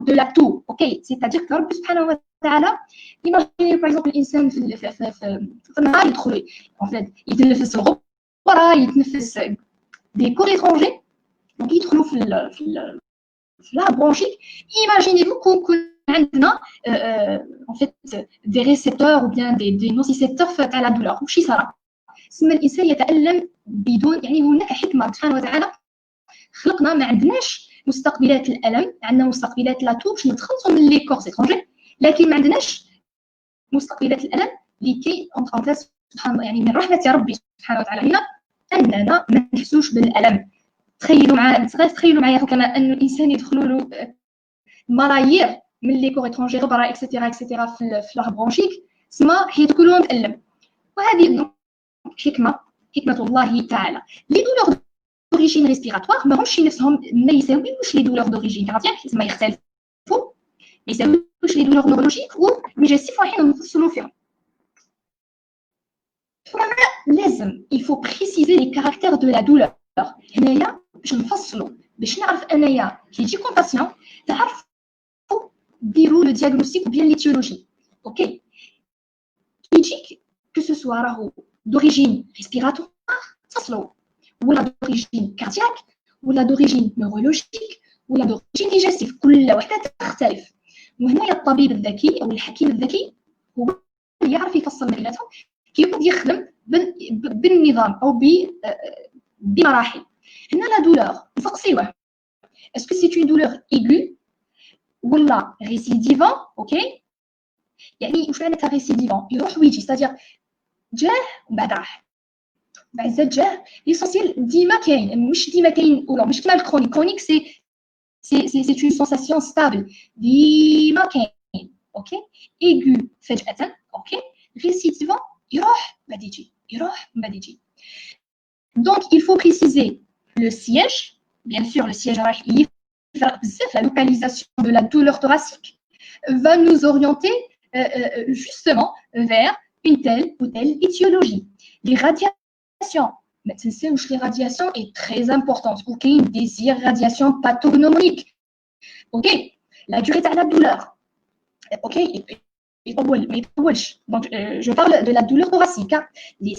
de la toux, ok, c'est-à-dire que Rabbi subhanahu wa ta'ala, imaginez par exemple l'insan في النهار يدخل en fait يتنفس الغبرة يتنفس des corps étrangers donc يدخلوا في la bronchique. Imaginez-vous qu'on عندنا en fait des récepteurs ou bien des nocicepteurs face à la douleur وش يصرى سما الانسان يتالم بدون يعني هناك حكمه سبحانه وتعالى خلقنا ما عندناش مستقبلات الالم عندنا مستقبلات لا تو باش نتخلصوا من لي كورس اترونجي لكن ما عندناش مستقبلات الالم لكي سبحان الله يعني من رحمه ربي سبحانه وتعالى هنا اننا ما نحسوش بالالم تخيلوا معايا كما ان الانسان يدخلوا له ملايير من لي كور اترونجي غبره اكسيتيرا في لا برونشيك سما حيت كلهم متالم وهذه حكمه الله تعالى لي دولور دوريجين ريسبيراتوار ماهمش نفسهم ما يساويوش لي دولور دوريجين كاردياك ما يختلفوا ما يساويوش لي دولور نورولوجيك وميجاسيف رايحين نفصلوا فيهم لازم il faut préciser les caractères de la douleur هنايا باش نفصلوا باش نعرف انايا كي يجيكم باسيون تعرفوا ديروا لو دياغنوستيك بيان ليتيولوجي اوكي كي يجيك كو سو سوا راهو دوريجين ريسبيراتوار تصلوا ولا دوريجين كاردياك ولا دوريجين نورولوجيك ولا دوريجين ديجستيف كل وحده تختلف وهنايا الطبيب الذكي او الحكيم الذكي هو يعرف يفصل بيناتهم كيبدا يخدم بالنظام او بمراحل هنا لا دولور نفقسيوه اسكو سي اون دولور ايغو ولا ريسيديفون اوكي يعني واش معناتها ريسيديفون يروح ويجي ستادير جاه وبعد راح بعد زاد جاه ليسونسيال ديما كاين مش ديما كاين ولا مش كيما الكرونيك كرونيك سي اون سونساسيون ستابل ديما كاين اوكي ايغو فجأة اوكي ريسيديفون يروح بعد يجي يروح بعد يجي donc il faut préciser le siège bien sûr le siège راح يفرق بزاف la localisation de la douleur thoracique va nous orienter justement vers une telle ou telle étiologie. Les radiations, les radiations est très importante. Ok, des irradiations pathognomoniques. Ok, la durée de la douleur. Ok, donc je parle de la douleur thoracique. Hein. Les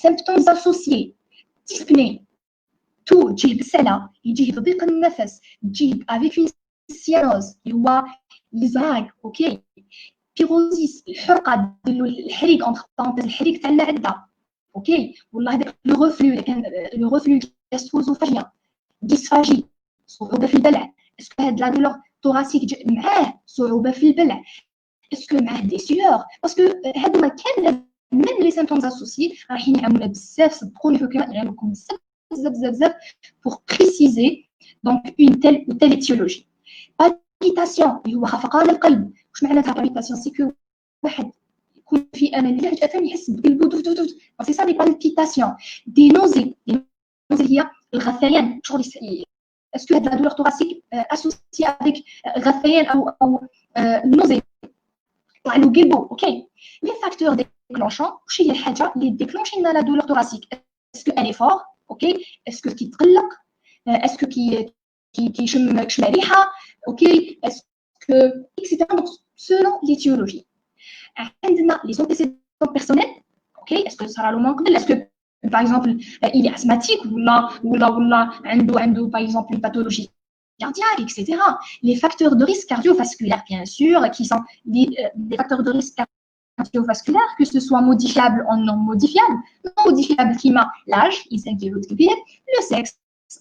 symptômes associés, dyspnée, tout, جيه بسلة, يجيه بضيق النفس, يجيه avec une cyanose, هو الزراق, ok. بيروزيس الحرقه ديال الحريق اونتر بارونتيز الحريق تاع المعده اوكي والله هذاك لو ريفلو كان لو ريفلو جاستروزوفاجيان ديسفاجي صعوبه في البلع اسكو هاد لا دولور توراسيك معاه صعوبه في البلع اسكو معاه دي سيور باسكو هادو ما كان من لي سيمبتومز اسوسيي رايحين يعاونونا بزاف صدقوني حكماء يعاونوكم بزاف pour préciser donc une telle ou telle étiologie palpitation اللي هو خفقان القلب واش معناتها بالبيتاسيون سي كو واحد يكون في امان اللي فجاه يحس بقلبو دوف دوف دوف سي سا دي بالبيتاسيون دي نوزي هي الغثيان شغل اسكو هاد لا دولور توراسيك اسوسي افيك غثيان او نوزي طلع له قلبو اوكي لي فاكتور ديكلونشون واش هي الحاجه اللي ديكلونشي لنا لا دولور توراسيك اسكو الي فور اوكي اسكو كيتقلق اسكو كيشم ريحه اوكي اسكو اكسيتيرا دونك selon l'étiologie. Les antécédents personnels, ok, est-ce que ça sera le manque d'elle? Est-ce que, par exemple, il est asthmatique ou là, par exemple, une pathologie cardiaque, etc. Les facteurs de risque cardiovasculaire, bien sûr, qui sont des facteurs de risque cardiovasculaire, que ce soit modifiable ou non modifiable. Non modifiable qui m'a l'âge, le sexe,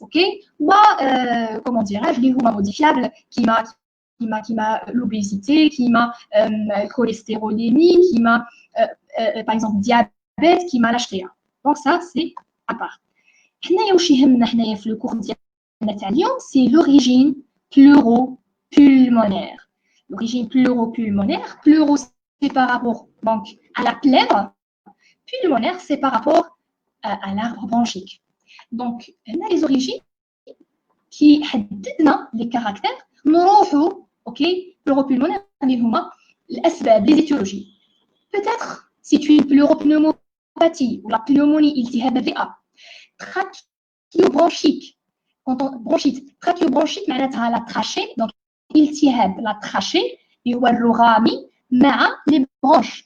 ok, ou comment dirais-je, les hormones modifiables qui m'a l'obésité, qui m'a cholestérolémie, qui m'a par exemple diabète, qui m'a l'HTA. Donc ça c'est à part. حنايا واش يهمنا حنايا في الكور ديالنا تاع اليوم سي l'origine pleuropulmonaire. L'origine pleuropulmonaire, pleuro c'est par rapport donc à la plèvre, pulmonaire c'est par rapport à l'arbre bronchique. Donc هنا les origines qui حددنا les caractères نروحوا اوكي pleuropulmonaire اللي هما الاسباب les étiologies. Peut-être c'est une pleuropneumopathie ou la pneumonie التهاب الرئه. Trachéobronchique. Quand on bronchite, trachéobronchique معناتها la trachée donc التهاب la trachée هو الرغامي مع les branches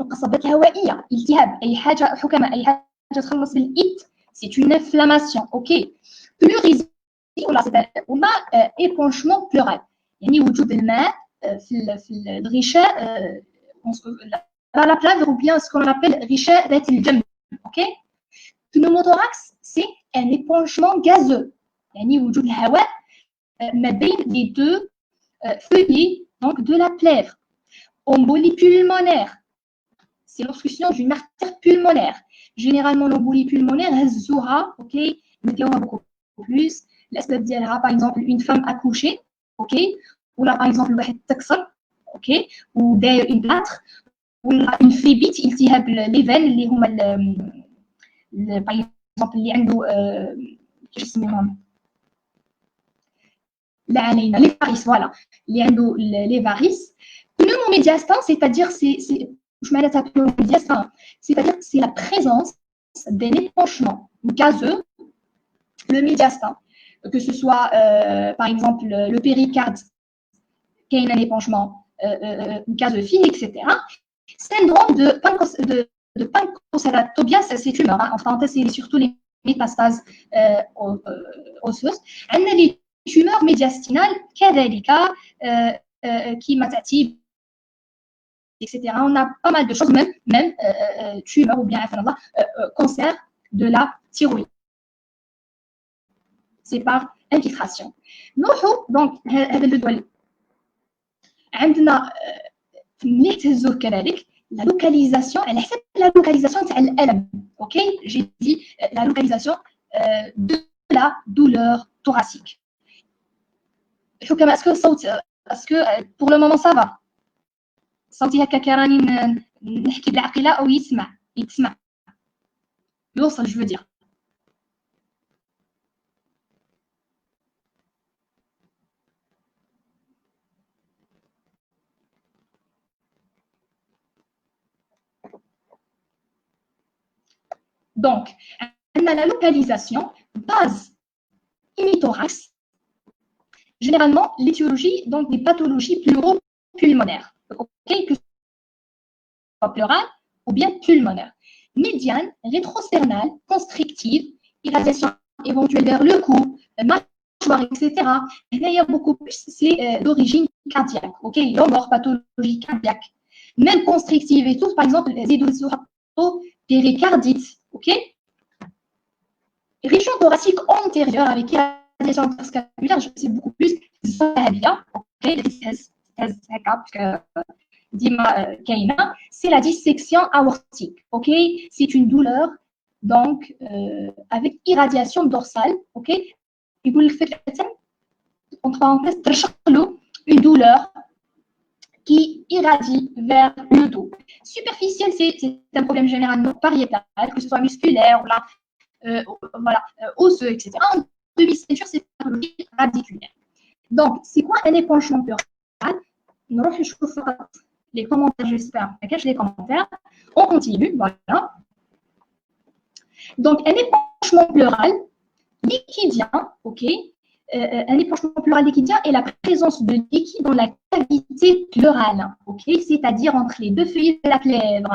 القصبات الهوائية التهاب أي حاجة حكماء أي حاجة تخلص بالإيت c'est une inflammation ok pleurisy ولا épanchement pleural يعني وجود الماء في الغشاء la plâtre ou bien ce qu'on appelle غشاء ذات الجنب ok pneumothorax c'est un épanchement gazeux يعني وجود الهواء ما بين les deux feuillets donc de la plèvre embolie pulmonaire c'est l'obstruction d'une artère pulmonaire généralement l'embolie pulmonaire هزوها ok نديوها beaucoup plus الاسباب ديالها par exemple une femme accouchée ok ولا par exemple واحد تكسر ok وداير une plâtre ولا une phlébite التهاب les veines اللي هما par exemple اللي عنده كيفاش نسميوهم لا علينا les varices voilà اللي عنده les varices pneumomédiastin c'est-à-dire c'est je معناتها pneumomédiastin c'est-à-dire c'est la présence d'un épanchement gazeux le médiastin que ce soit par exemple le péricarde qui a un épanchement gazeux fine etc syndrome de pancoceratobias c'est tumeur en parenthèse c'est surtout les métastases osseuses عندنا les tumeurs médiastinales كذلك كيما تأتي etc. On a pas mal de choses, même tumeur ou bien cancer de la thyroïde. C'est par infiltration. Donc, la localisation, elle est la localisation de l'alm. Ok, j'ai dit la localisation de la douleur thoracique. Est-ce que pour le moment ça va? صوتي هكا كراني نحكي بالعقيله او يتسمع يوصل جو دير دونك عندنا la localisation base hémothorax généralement l'étiologie donc des pathologies pleuropulmonaires ok que pleural ou bien pulmonaire. Médiane, rétrosternale, constrictive, irradiation éventuelle vers le cou, mâchoire, etc. Il y a beaucoup plus, c'est d'origine cardiaque, ok, l'homore, pathologie cardiaque. Même constrictive et tout, par exemple, péricardite, ok. Région thoracique antérieure avec irradiation interstitielle, c'est beaucoup plus ok, c'est la dissection aortique, ok? C'est une douleur donc avec irradiation dorsale, ok? Entre parenthèses, une douleur qui irradie vers le dos. Superficielle, c'est un problème généralement pariétal, que ce soit musculaire ou là, voilà, osseux, etc. En demi-ceinture, c'est pathologie radiculaire. Donc, c'est quoi un épanchement pleural? Les commentaires, j'espère. Cache les commentaires. On continue, voilà. Donc, un épanchement pleural liquidien, ok. Un épanchement pleural liquidien est la présence de liquide dans la cavité pleurale, ok. C'est-à-dire entre les deux feuillets de la plèvre.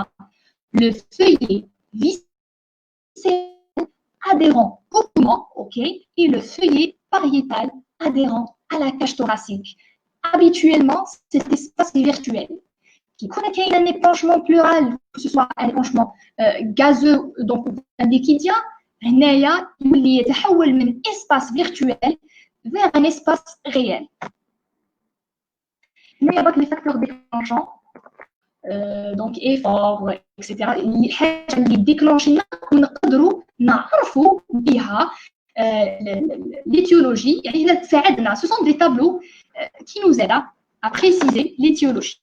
Le feuillet viscéral adhérent au poumon, ok, et le feuillet pariétal adhérent à la cage thoracique. Habituellement, cet espace est virtuel. Qui connaît qu'il y a un épanchement pleural, que ce soit un épanchement gazeux, donc un liquidien, il يتحول من espace virtuel vers un espace réel. Il y a les facteurs déclenchants, donc effort, etc. الحاجة اللي déclenchنا ونقدروا نعرفوا بها l'étiologie, يعني إذا تساعدنا. Ce sont des tableaux qui nous aident à préciser l'étiologie.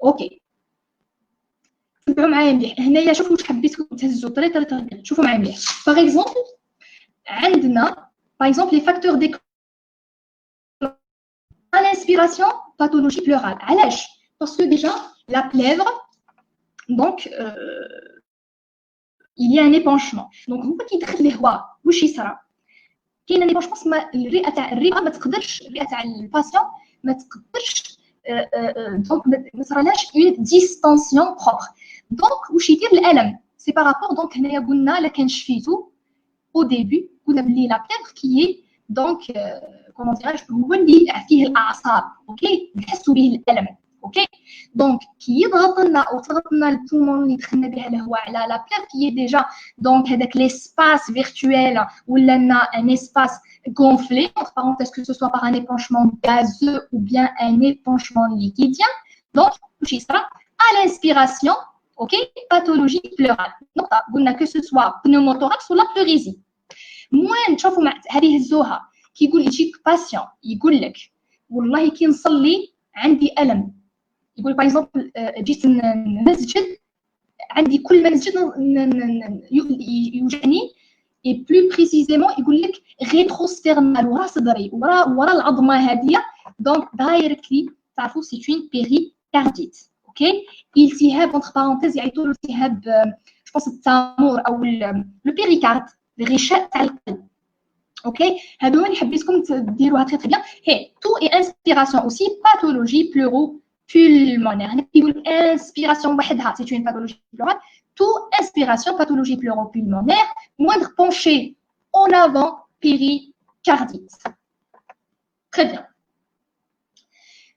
اوكي تبعوا معايا مليح هنايا شوفوا واش حبيتو تهزوا طريقه شوفوا معايا مليح باغ اكزومبل عندنا باغ اكزومبل لي فاكتور دي à l'inspiration pathologie pleurale علاش parce que déjà la plèvre donc il y a un épanchement donc هو كيدخل الهواء واش يصرى كاين لي بونش ما الرئه تاع ما تقدرش الرئه تاع الباسيون ما تقدرش دونك ما صرالهاش اون ديستونسيون بروبر دونك واش يدير الالم سي بارابور دونك هنايا قلنا الا كان شفيتو au début قلنا بلي لا بيغ كي دونك كومون ديراج هو اللي فيه الاعصاب اوكي نحسوا به الالم اوكي دونك كي يضغط لنا او تضغط لنا البومون اللي دخلنا بها الهواء على لا بيغ كي ديجا دونك هذاك ليسباس فيرتويل ولا لنا ان اسباس gonflé entre parenthèses que ce soit par un épanchement gazeux ou bien un épanchement liquidien donc واش يصرى à l'inspiration ok pathologie pleurale نقطه قلنا que ce soit pneumothorax ولا pleurésie المهم تشوفوا مع هذه هزوها كيقول يجيك باسيون يقول لك والله كي نصلي عندي الم يقول باغ اكزومبل جيت نسجد عندي كل ما نسجد يوجعني اي بلو بريسيزيمون يقول لك ريتروسترنال ورا صدري ورا العظمه هذه دونك دايركتلي تعرفوا سي اون بيريكارديت اوكي التهاب اونتر بارونتيز يعيطوا له التهاب جو بونس التامور او لو بيريكارد الغشاء تاع القلب اوكي هادو اللي حبيتكم ديروها تري بيان هي تو اي انسبيراسيون اوسي باثولوجي بلورو pulmonaire هنا كيقول انسبيراسيون وحدها سي اون باثولوجي بلورال tout inspiration, pathologie pleuropulmonaire, moindre penché en avant, péricardite. Très bien.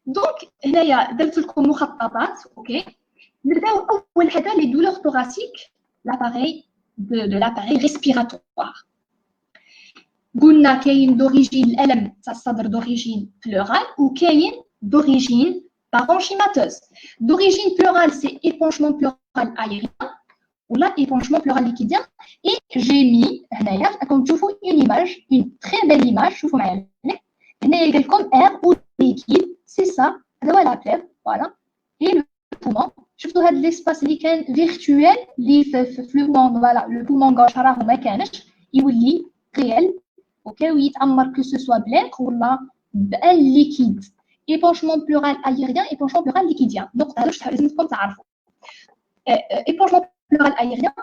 Donc, هنايا درت لكم مخططات، اوكي. نبداو أول حاجة les douleurs thoraciques, l'appareil de l'appareil respiratoire. قلنا كاين d'origine الألم تاع الصدر d'origine pleurale وكاين d'origine parenchymateuse. D'origine pleurale, c'est épanchement pleural aérien. ou là épanchement pleural liquidien et j'ai mis هنايا راكم تشوفوا une image une très belle image شوفوا معايا هنايا قال لكم air ou liquide c'est ça هذا هو لا بلير voilà et le poumon شفتوا هذا l'espace اللي كان virtuel اللي في البومون voilà le poumon gauche راه ما كانش يولي réel اوكي ويتعمر que ce soit blanc ولا بان liquide épanchement pleural aérien épanchement pleural liquidien نقطه هذا واش لازمكم تعرفوا épanchement pleural aérien,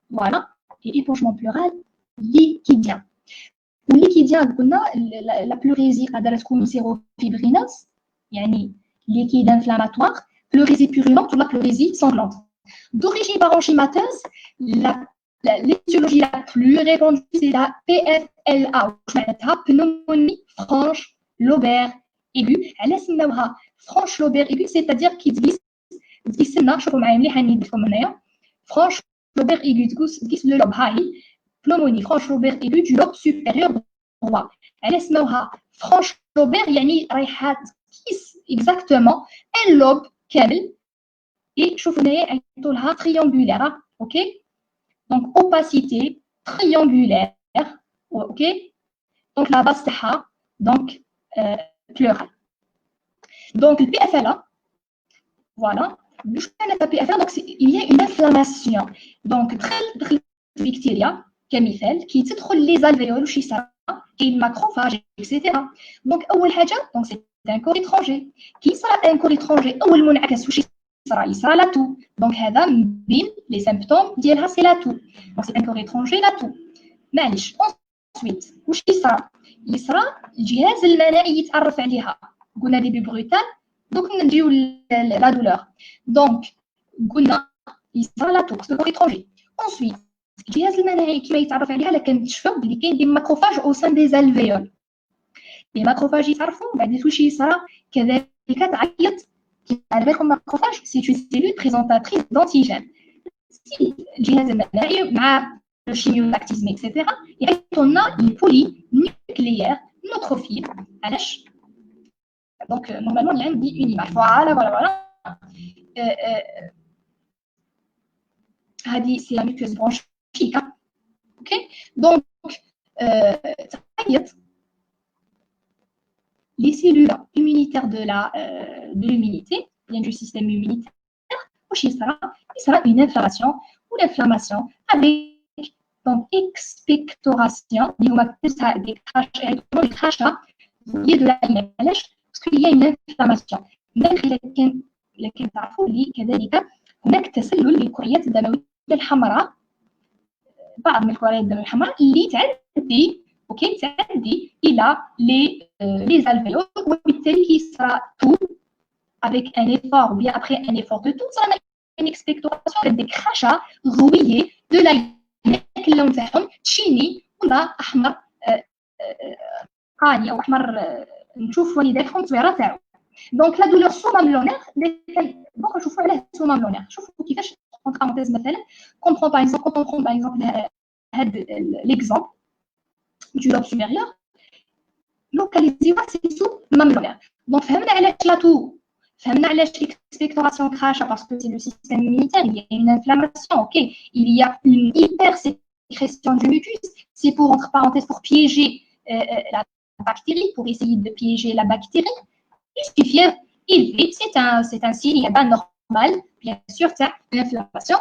voilà, et épanchement pleural liquidien. Le liquidien, la pleurésie, c'est sérofibrinose, yani liquide inflammatoire, pleurésie purulente ou la pleurésie sanglante. D'origine parenchymateuse, l'étiologie la plus répandue, c'est la PFLA, pneumonie franche lobaire aiguë. Elle est franche lobaire aiguë, c'est-à-dire qu'il glisse, شوفوا معايا مليح نديركم هنايا franche lobaire aiguë تقيس le lobe هاي pneumonie franche lobaire aiguë du lobe supérieur droit على اسموها franche lobaire يعني رايحه تقيس exactement un lobe كامل et شوفوا هنايا عيطوا لها triangulaire اوكي donc opacité triangulaire اوكي donc la base تاعها donc pleurale donc le PFLA voilà donc il y a une inflammation donc دخلت بكتيريا كمثال كي تدخل لي زالفيول وش يصرى كاين ماكروفاج اكسيتيرا دونك اول حاجه دونك سي ان كور étranger كي يصرى ان كور étranger اول منعكس وش يصرى لا تو دونك هذا من بين لي سيمبتوم ديالها سي لا تو دونك سي ان كور étranger لا تو معليش ensuite وش يصرى الجهاز المناعي يتعرف عليها قلنا ديبي بروتال donc نجيو لا douleur donc قلنا يصرى لا توكس لو étranger ensuite الجهاز المناعي كيما يتعرف عليها لكن تشوفوا بلي كاين دي ماكروفاج او سان دي زالفيول لي ماكروفاج يتعرفوا بعد واش يصرى كذلك تعيط كيعرف لكم ماكروفاج سي اون سيلول بريزونطاتريس دانتيجين سي الجهاز المناعي مع الشيميوتاكتيزم اكسيتيرا يعيطوا لنا البولي نيوكليير نوتروفيل علاش donc normalement il y a une image voilà هذه c'est la muqueuse bronchique ok donc les cellules immunitaires de l'immunité bien du système immunitaire واش يصرى une inflammation ou l'inflammation avec donc expectoration اللي هما كتسها ديك الخشة هي de la علاش parce qu'il y a une inflammation لكن تعرفوا لي كذلك هناك تسلل للكريات الدمويه الحمراء بعض من الكريات الدمويه الحمراء اللي تعدي ok, il a les alvéoles, qui sera tout avec un effort, ou bien après un effort de tout, ça va une expectoration avec des crachats rouillés de la اللون تاعهم تشيني ولا احمر قاني او احمر نشوفوا وليداتهم التصويره تاعو دونك لا دولور سوماملونير دونك نشوفوا عليه سوماملونير شوفوا كيفاش اون بارونتيز مثلا كومبرون باغ اكزومبل كومبرون باغ اكزومبل هاد ليكزومبل du lobe supérieur localisé c'est sous mamlonnaire donc فهمنا علاش لا تو فهمنا علاش l'expectoration crache parce que c'est le système immunitaire, il y a une inflammation, ok, il y a une hypersécrétion du mucus, c'est pour, entre parenthèses, pour piéger la bactérie, pour essayer de piéger la bactérie. Il suffit fièvre élevée, c'est un signe normal, bien sûr, c'est une inflammation.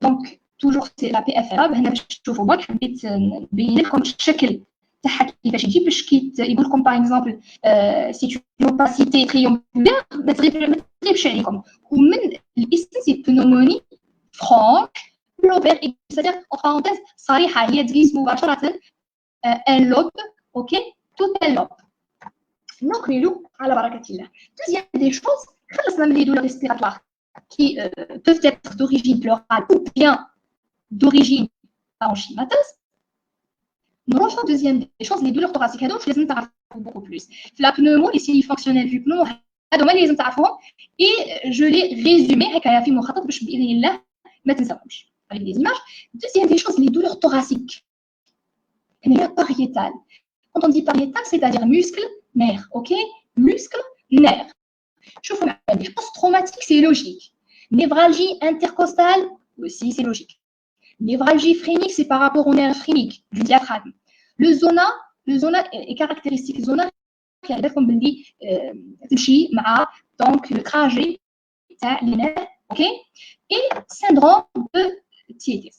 Donc, toujours, c'est la PFRA, هنا باش تشوفوا برك حبيت نبين لكم الشكل تاعها كيفاش يجي باش يقول لكم باغ اكزومبل سي اون اوباسيتي تريونغولير ما تغيبش عليكم ومن الاسم سي بنوموني فرانك لوبير سيتادير اون بارونتيز صريحه هي تقيس مباشره ان لوب اوكي توت ان لوب نكملوا على بركه الله دوزيام دي شوز خلصنا من لي دولور ريسبيراتوار qui peuvent être d'origine pleurale ou bien d'origine parenchymateuse. Nous revenons deuxième des choses, les douleurs thoraciques, je les ai beaucoup plus. La pneumo, les signes fonctionnels du pneumo, et je les résumé avec des images. Deuxième des choses, les douleurs thoraciques. Il y a pariétal. Quand on dit pariétal, c'est-à-dire muscle, nerf, ok? Muscle, nerf. Post-traumatique, c'est logique. Névralgie intercostale, aussi, c'est logique. Névralgie phrénique, c'est par rapport au nerf phrénique du diaphragme. Le zona est caractéristique. Le zona, comme on dit, donc le trajet, les nerfs, ok? Et syndrome de Tietz.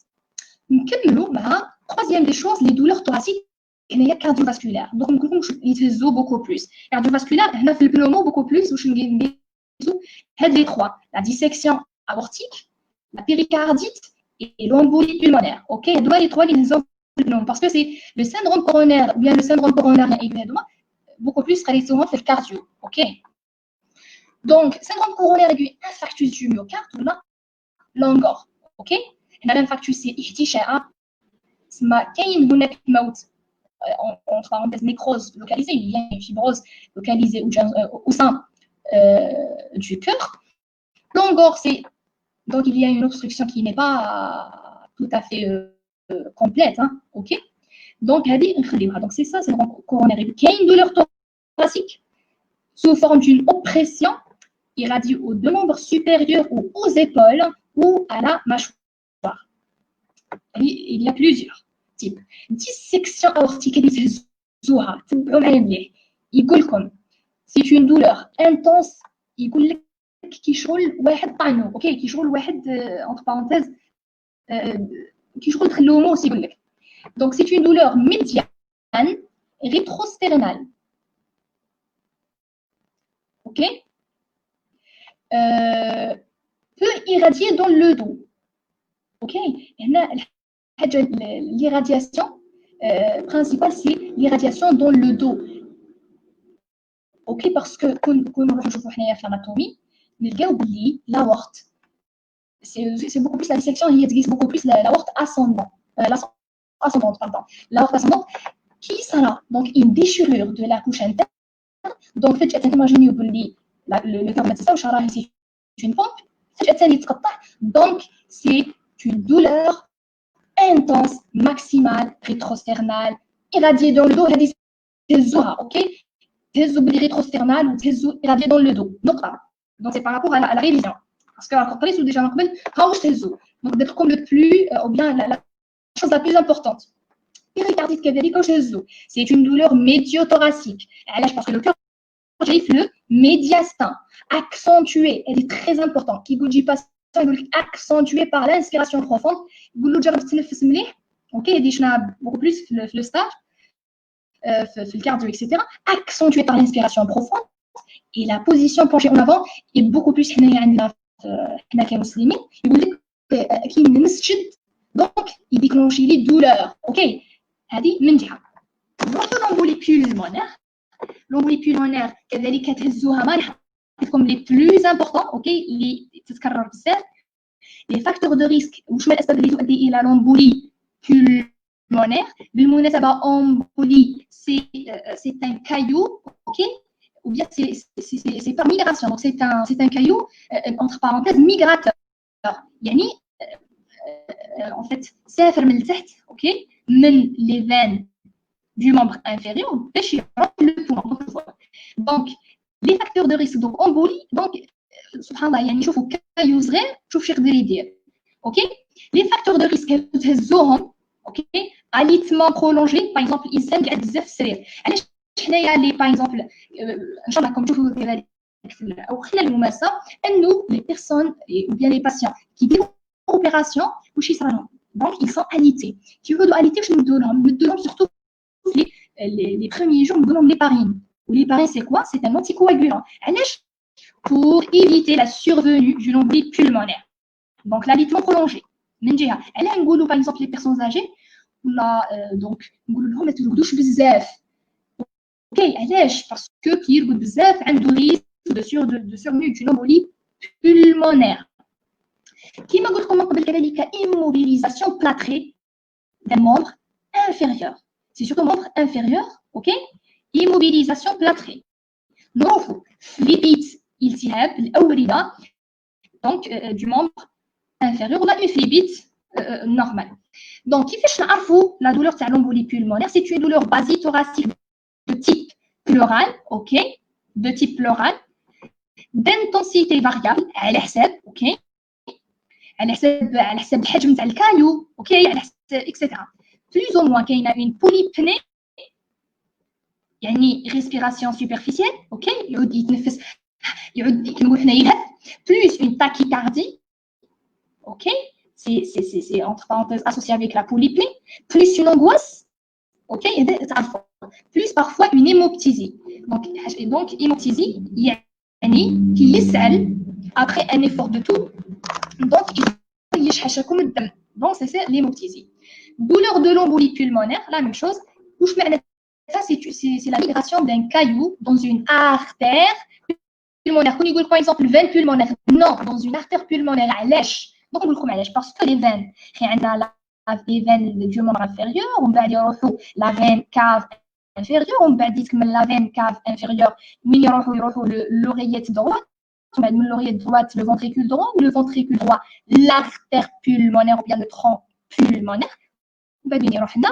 Troisième des choses, les douleurs thoraciques. Il y a cardiovasculaire. Donc, il se zo beaucoup plus. Cardiovasculaire, il y a le pneumo beaucoup plus. Les trois. La dissection aortique, la péricardite et l'embolie pulmonaire. Ok, il doit les trois les parce que c'est le syndrome coronaire, ou bien le syndrome coronaire beaucoup plus traditionnellement c'est le cardio. Ok. Donc, syndrome coronaire aigu, infarctus du myocarde, ou là, l'angor. Ok. L'infarctus c'est ihtisha'a. C'est كاين هناك موت entre parenthèses nécrose localisée, il y a une fibrose localisée au sein du cœur. L'angor, c'est donc il y a une obstruction qui n'est pas tout à fait complète, hein, ok. Donc c'est ça, c'est le coronaire. Il y a une douleur thoracique sous forme d'une oppression irradiée aux deux membres supérieurs ou aux épaules ou à la mâchoire. Il y a plusieurs types. Dissection aortique et c'est une douleur intense. qui شغل واحد طعنو اوكي كي شغل واحد entre parenthèses كي شغل تخلومو aussi يقول لك donc c'est une douleur médiane rétrosternale ok peut irradier dans le dos ok هنا الحاجه l'irradiation principale c'est l'irradiation dans le dos ok parce que كون نروحو نشوفو حنايا في l'anatomie نلقاو بلي l'aorte c'est beaucoup plus la dissection هي تقيس beaucoup plus l'aorte ascendante pardon l'aorte ascendante qui sera donc une déchirure de la couche interne donc فجأة تنجميو بلي le cœur ما تساوش راه c'est une pompe فجأة ثاني يتقطع donc c'est une douleur intense maximale rétrosternale irradiée dans le dos هذه تهزوها اوكي تهزو بلي rétrosternale وتهزو irradiée dans le dos نقطة. Donc, c'est par rapport à la révision. Parce que quand on est déjà donc d'être comme le plus, ou bien la chose la plus importante. Péricardite c'est une douleur médiothoracique. Parce que le cœur est le médiastin, accentué, elle est très importante. Qui vous dit pas accentué par l'inspiration profonde. Vous le dites, ok, il dit beaucoup plus le stage, le cardio, etc. Accentué par l'inspiration profonde. Et la position penchée en avant est beaucoup plus donc il dit déclencher les douleurs. OK, هذه من جهة. L'embolie pulmonaire. L'embolie pulmonaire كذلك كتهزوها مالحة comme les plus importants. OK, اللي تتكرر بزاف. Les facteurs de risque وش هما الأسباب اللي تؤدي إلى l'embolie pulmonaire. بالمناسبة embolie c'est un caillou. OK, ou bien c'est par migration. Donc c'est un caillou entre parenthèses migrateur. يعني en fait سافر من التحت. OK, من les veines du membre inférieur باش يروح le poumon. Donc les facteurs de risque donc embolie. Donc سبحان الله يعني شوفوا كايو صغير شوف شي يقدر يدير. OK, les facteurs de risque تهزوهم. OK, alitement prolongé par exemple الانسان قاعد بزاف في السرير. علاش حنايا لي باغ اكزومبل ان شاء الله راكم تشوفوا كذلك او خلال الممارسه انه لي بيرسون ou bien les patients qui démarrent opération واش يصرى لهم. Donc ils sont alités. كيقعدوا alités واش نديروا لهم surtout les premiers jours نديروا لهم l'héparine. L'héparine c'est quoi? C'est un anticoagulant. علاش? Pour éviter la survenue d'une embolie pulmonaire. Donc l'alitement prolongé من جهه. علاه نقولوا par exemple les personnes âgées ولا donc نقولوا لهم ما ترقدوش بزاف. OK, علاش؟ parce que كي يرقد بزاف عنده risque de survenue d'une embolie pulmonaire. كما قلت لكم من قبل كذلك immobilisation plâtrée d'un membre inférieur. C'est surtout membre inférieur. OK, immobilisation plâtrée. نروحوا phlébite التهاب الأوردة donc du membre inférieur ولا une phlébite normale. Donc كيفاش نعرفوا la douleur تاع l'embolie pulmonaire? C'est une douleur basithoracique de type pleural. OK, de type pleural d'intensité variable على حساب. OK, على حساب الحجم تاع الكايو. OK, على حساب etc. plus ou moins كاينه une polypnée يعني respiration superficielle. OK, يعود يتنفس يعود كنقول حنا يلهث plus une tachycardie. OK, c'est entre parenthèses associé avec la polypnée plus une angoisse. OK, تعرفوا plus parfois une hémoptysie. Donc hémoptysie يعني كيسعل après un effort de tout donc يشحشكم الدم. Donc c'est l'hémoptysie. Douleur de l'embolie pulmonaire, la même chose. واش معنى ça? C'est la migration d'un caillou dans une artère pulmonaire. كون يقول لك par exemple veine pulmonaire, non, dans une artère pulmonaire. علاش؟ donc نقول لكم علاش parce que les veines عندنا les veines du membre inférieur ومن بعد يروحوا la veine cave inférieure ومن بعد يتكمل la veine cave inférieure وين يروحوا l'oreillette droite من l'oreillette droite le ventricule droit l'artère pulmonaire ou bien le tronc pulmonaire ومن بعد يروح لنا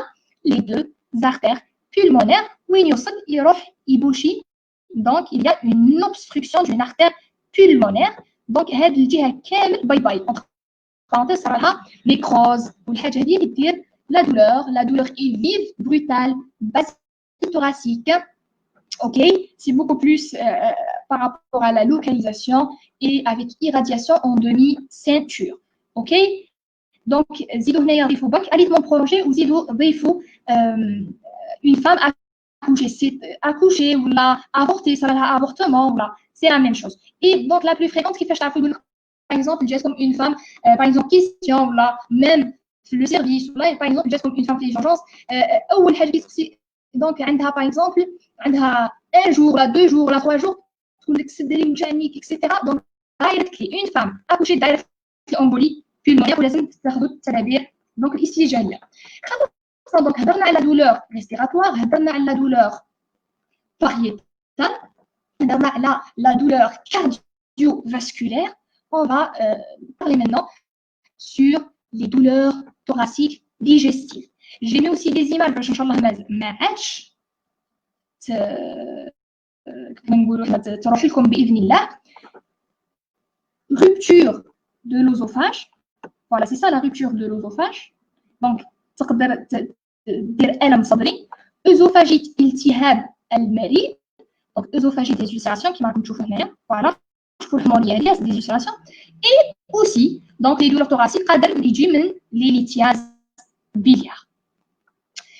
les deux artères pulmonaires وين يوصل يروح يبوشي. donc il y a une obstruction d'une artère pulmonaire. donc هاد الجهه كامل باي باي entre parenthèses صار لها nécrose والحاجه هذه اللي دير la douleur est vive brutale basithoracique. OK, c'est beaucoup plus par rapport à la localisation et avec irradiation en demi-ceinture. OK, donc زيدوا هنايا ضيفوا باك alitement prolongé وزيدوا ضيفوا une femme accouchée ou la avorter, ça va avortement ou là, c'est la même chose. Et donc la plus fréquente qui fait par exemple juste comme une femme par exemple question ou là même le service ou là par exemple juste comme une femme qui est d'urgence اول حاجه كيتقسي donc عندها par exemple عندها un jour là 2 jours là 3 jours تقول لك سدري وجانيك etc. donc directly une femme accouchée directly embolie pulmonaire ولازم تاخذوا التدابير donc الاستجابه. Donc هضرنا على douleur respiratoire, هضرنا على la douleur pariétale, هضرنا على la douleur cardiovasculaire. On va parler maintenant sur les douleurs thoraciques digestives. J'ai mis aussi des images باش ان شاء الله ما عادش نقولوا تروح لكم باذن الله. Rupture de l'œsophage. Voilà, c'est ça la rupture de l'œsophage. Donc تقدر دير ألم صدري. œsophagite التهاب المريء. donc œsophagite des ulcérations كما راكم تشوفوا هنايا. voilà شوفوا الحمر ديالي des ulcérations. et aussi donc les douleurs thoraciques قادر يجي من les lithiases biliaires.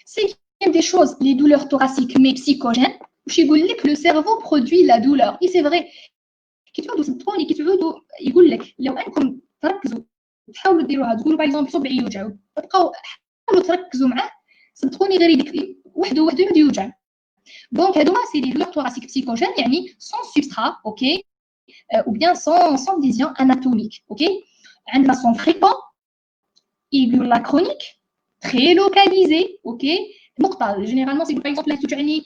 Cinquième des choses, les douleurs thoraciques mais psychogènes. واش يقول لك le cerveau produit la douleur. et c'est vrai كي تعودوا تطوني كي تعودوا يقول لك لو انكم تركزوا تحاولوا ديروها تقولوا باغ اكزومبل صبعي يوجعوا تبقاو حاولوا تركزوا معاه صدقوني غير يديك وحده يبدا يوجع. دونك هادوما سي لي douleurs thoraciques psychogènes يعني sans substrat اوكي ou bien sans lésion anatomique اوكي. عندنا sont fréquents aiguë la chronique très localisé اوكي. نقطه généralement c'est par exemple توجعني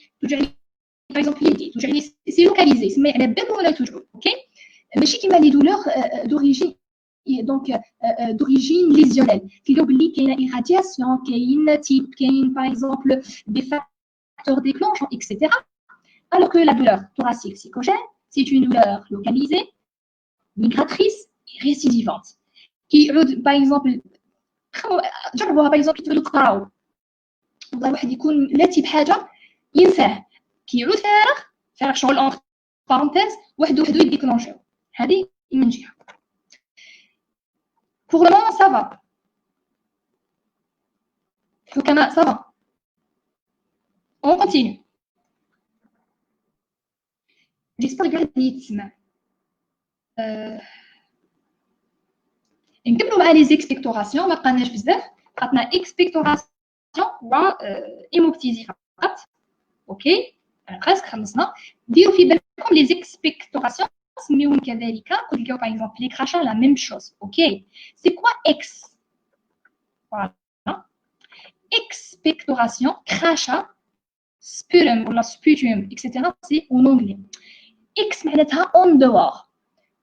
par exemple يدي توجعني c'est localisé يسمى على بال ولا توجعو اوكي. ماشي كيما لي douleurs d'origine donc d'origine lésionnelle كيلو بلي كاينه irradiation كاين type كاين par exemple des facteurs déclenchants etc. alors que la douleur thoracique psychogène c'est une douleur localisée migratrice et récidivante qui par exemple جربوها باغ اكزومبل تبداو تقراو والله واحد يكون لاتي بحاجه ينساه كيعود فارغ شغل اون بارونتيز وحده يديكلونجيو. هذه من جهه. pour le moment ça va حكماء ça va on continue. j'espère قاعد يتسمع. نكملوا مع لي زيكسبيكتوراسيون ما بقاناش بزاف عطنا اكسبيكتوراسيون و ايموبتيزي فقط اوكي بريسك خلصنا. ديروا في بالكم لي زيكسبيكتوراسيون سميوهم كذلك قلت لكم باغ اكزومبل لي كراشا لا ميم شوز اوكي. سي كوا اكس فوالا اكسبيكتوراسيون كراشا سبيرم ولا سبوتوم اكسيتيرا سي اون انجلي. اكس معناتها اون دوار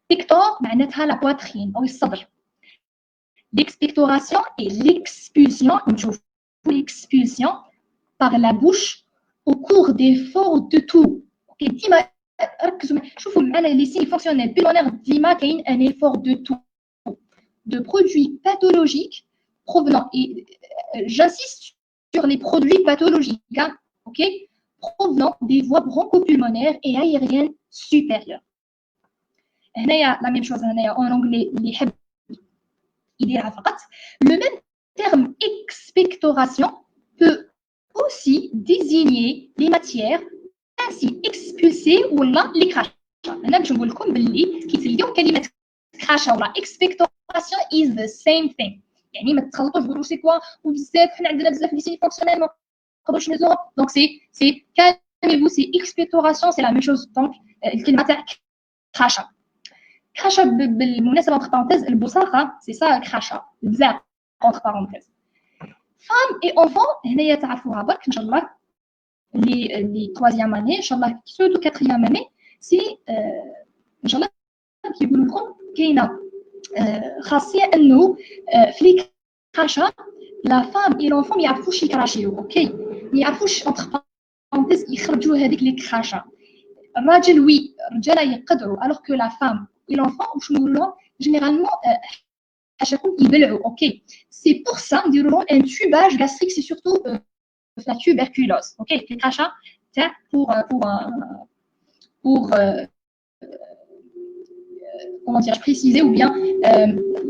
بيكتور معناتها لا بواترين او الصدر. L'expectoration et l'expulsion, l'expulsion par la bouche au cours d'efforts de tout. Okay, ديما ركزوا شوفوا معنا les signes fonctionnels pulmonaires ديما كاين un effort de tout de produits pathologiques provenant et j'insiste sur les produits pathologiques hein, OK provenant des voies bronchopulmonaires et aériennes supérieures. هنايا la même chose هنايا en anglais اللي يحب يديرها فقط. Le même terme expectoration peut aussi désigner les matières ainsi expulsées ولا les crachats. أنا باش نقول لكم باللي كي تلقاو كلمة crachat ولا expectoration is the same thing. يعني ما تخلطوش تقولوا سي كوا وبزاف حنا عندنا بزاف لي سيني فونكسيونيل ما نقدروش نهزوهم. دونك سي calmez-vous c'est expectoration c'est la même chose. donc الكلمة تاع crachat. crachat بالمناسبة entre parenthèses البصاقة c'est ça crachat بزاف entre parenthèses. femme et enfant هنايا تعرفوها برك ان شاء الله لي troisième année ان شاء الله surtout quatrième année سي ان شاء الله كيقولوا لكم كاينه خاصيه انه في لي crachat لا femme et l'enfant ما يعرفوش يكراشيو اوكي ما يعرفوش entre parenthèses يخرجوا هذيك لي crachat. الراجل وي الرجاله يقدروا alors que la femme et l'enfant واش نقولوا لهم جينيرالمون حاشاكم يبلعوا اوكي. سي بور سا نديروا لهم ان تubage gastrique سي سورتو la tuberculose اوكي les crachats تاع pour comment dire préciser ou bien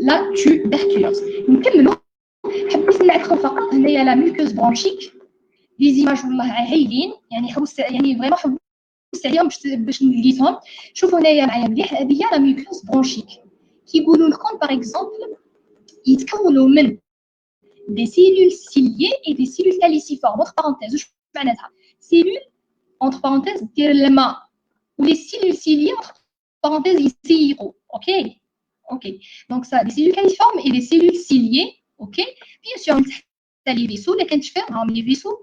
la tuberculose. نكملوا حبيت نعرفوا فقط هنايا لا muqueuse bronchique دي زيماج والله هايلين يعني حوس يعني فريمون حبيت عليهم باش نلقيتهم. شوفوا هنايا معايا مليح هذه هي لا ميوكوز برونشيك كيقولوا لكم باغ اكزومبل يتكونوا من دي سيلول سيليي اي دي سيلول كاليسيفورم entre parenthèses. واش معناتها سيلول entre parenthèses دير الماء ولي سيلول سيليي entre parenthèses يسيقوا اوكي دونك سا دي سيلول كاليسيفورم اي دي سيلول سيليي اوكي. بيان سور تحت لي فيسو اللي كنتشفاو راهم لي فيسو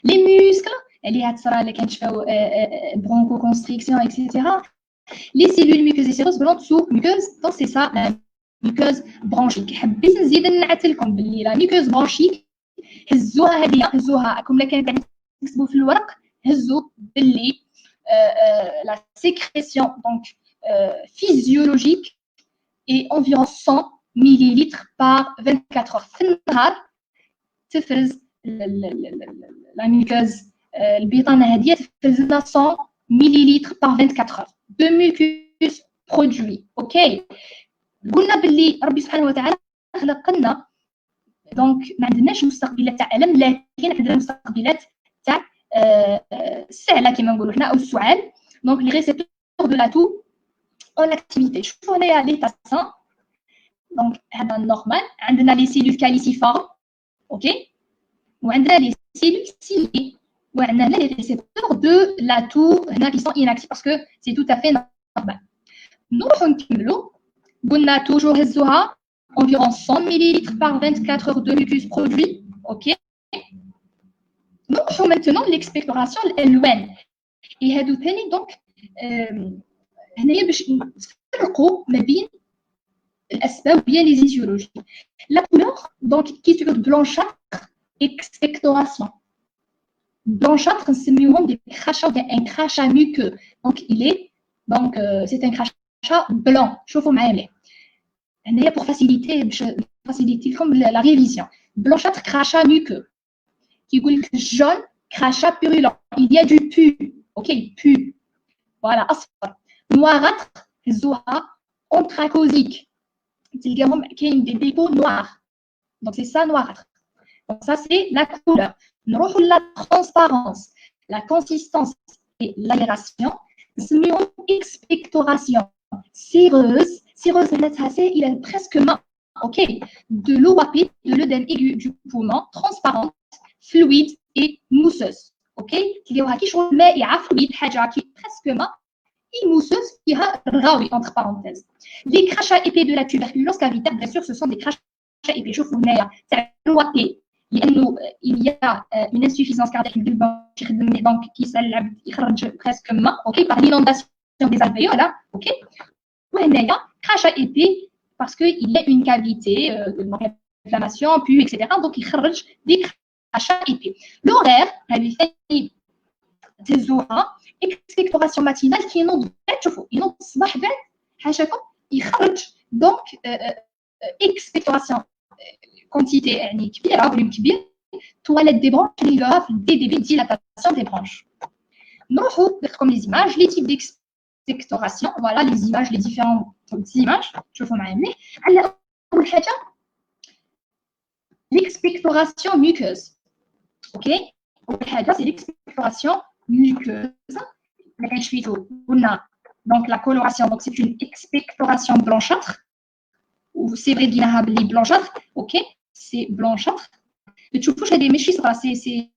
لي ميوسكل اللي هتصرا اللي كنشفاو برونكو كونستريكسيون اكسيتيرا. لي سيلول ميوكوز سيروس بلون سو ميوكوز دونك سي سا لا ميوكوز برونشيك. حبيت نزيد نعت لكم باللي لا ميوكوز برونشيك هزوها هذه هزوها راكم لا كان تكتبوا في الورق هزوا باللي لا sécrétion donc physiologique est environ 100 millilitres par 24 heures. في النهار تفرز لا ميوكوز البيطانه هذه تفرز لنا 100 millilitres par 24 heures de mucus produit اوكي. قلنا باللي ربي سبحانه وتعالى خلق لنا دونك ما عندناش مستقبلات تاع الم لكن عندنا مستقبلات تاع السعله كما نقولوا حنا او السعال. دونك لي ريسبتور دو لا تو اون اكتيفيتي. شوفوا هنايا لي تاسان دونك هذا نورمال عندنا لي سيلول كاليسيفورم OK. وعندنا les cellules ciliées وعندنا les récepteurs de la toux qui sont inactifs parce que c'est tout à fait normal. نروحوا نكملوا قلنا toujours هزوها environ 100 ml par 24 heures de mucus produit. OK. نروحوا maintenant l'expectoration الالوان هادو ثاني دونك هنايا باش نفرقوا ما بين الاسباب وبين لي زيزيولوجي. لا couleur donc qui se blanchâtre expectoration. Blanchâtre نسميوهم des crachats ou un crachat muqueux. Donc il est donc c'est un crachat blanc. شوفوا معايا مليح. هنايا pour faciliter باش faciliter لكم la révision. Blanchâtre crachat muqueux. Qui يقول لك jaune crachat purulent. Il y a du pu. OK, pu. Voilà, أصفر. Noirâtre هزوها anthracosique. تلقاهم كاين des dépôts noirs. Donc c'est ça noirâtre. Donc ça c'est la couleur. نروحوا la transparence, la consistance et l'aération. نسميهم expectoration. Cireuse, cireuse معناتها il est presque main. OK, de l'eau rapide, de l'œdème aigu du poumon, transparente, fluide et mousseuse. OK, تلقاوها كي شغل مائعة fluide حاجة كي presque main et mousseuse فيها رغاوي entre parenthèses. Les crachats épais de la tuberculose cavitaire, bien sûr, ce sont des crachats épais. شوفوا هنايا تاع الواتي لانه il y a une insuffisance cardiaque donc qui s'allume يخرج presque ما OK par l'inondation des alvéoles. OK, وهنايا crachat épais parce que il y a une cavité donc inflammation puis etc. donc يخرج des crachats épais. L'horaire هذه ثاني تهزوها expectoration matinale qui ينوض بعد شوفوا ينوض الصباح بعد حاشاكم يخرج دونك expectoration quantité يعني كبيره فوليوم كبير toilette des branches اللي دي ديبي dilatation des branches. نروحوا درتكم les images les types d'expectoration. voilà les images les différentes images شوفوا معايا مليح. على اول حاجه l'expectoration muqueuse. OK, اول حاجه c'est l'expectoration muqueuse. ما كانش فيتو قلنا donc la coloration donc c'est une expectoration blanchâtre ou c'est vrai ديناها بلي blanchâtre. OK, c'est blanchâtre. تشوفوش هذه ماشي صغيره سي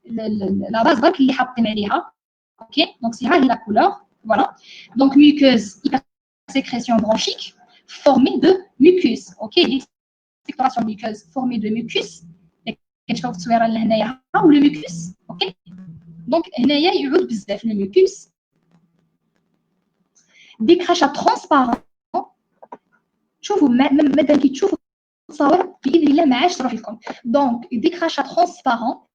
لا باز برك اللي حاطين عليها. OK, donc c'est هذه la couleur. voilà donc muqueuse hypersécrétion bronchique formée de mucus. OK, l'expectoration muqueuse formée de mucus كتشوفوا التصويره اللي هنايا ها le mucus. OK, donc هنايا يعود بزاف le mucus. des crachats transparents. شوفوا مادام كي تشوفوا التصاور باذن الله ما عادش تروح لكم. donc des crachats transparents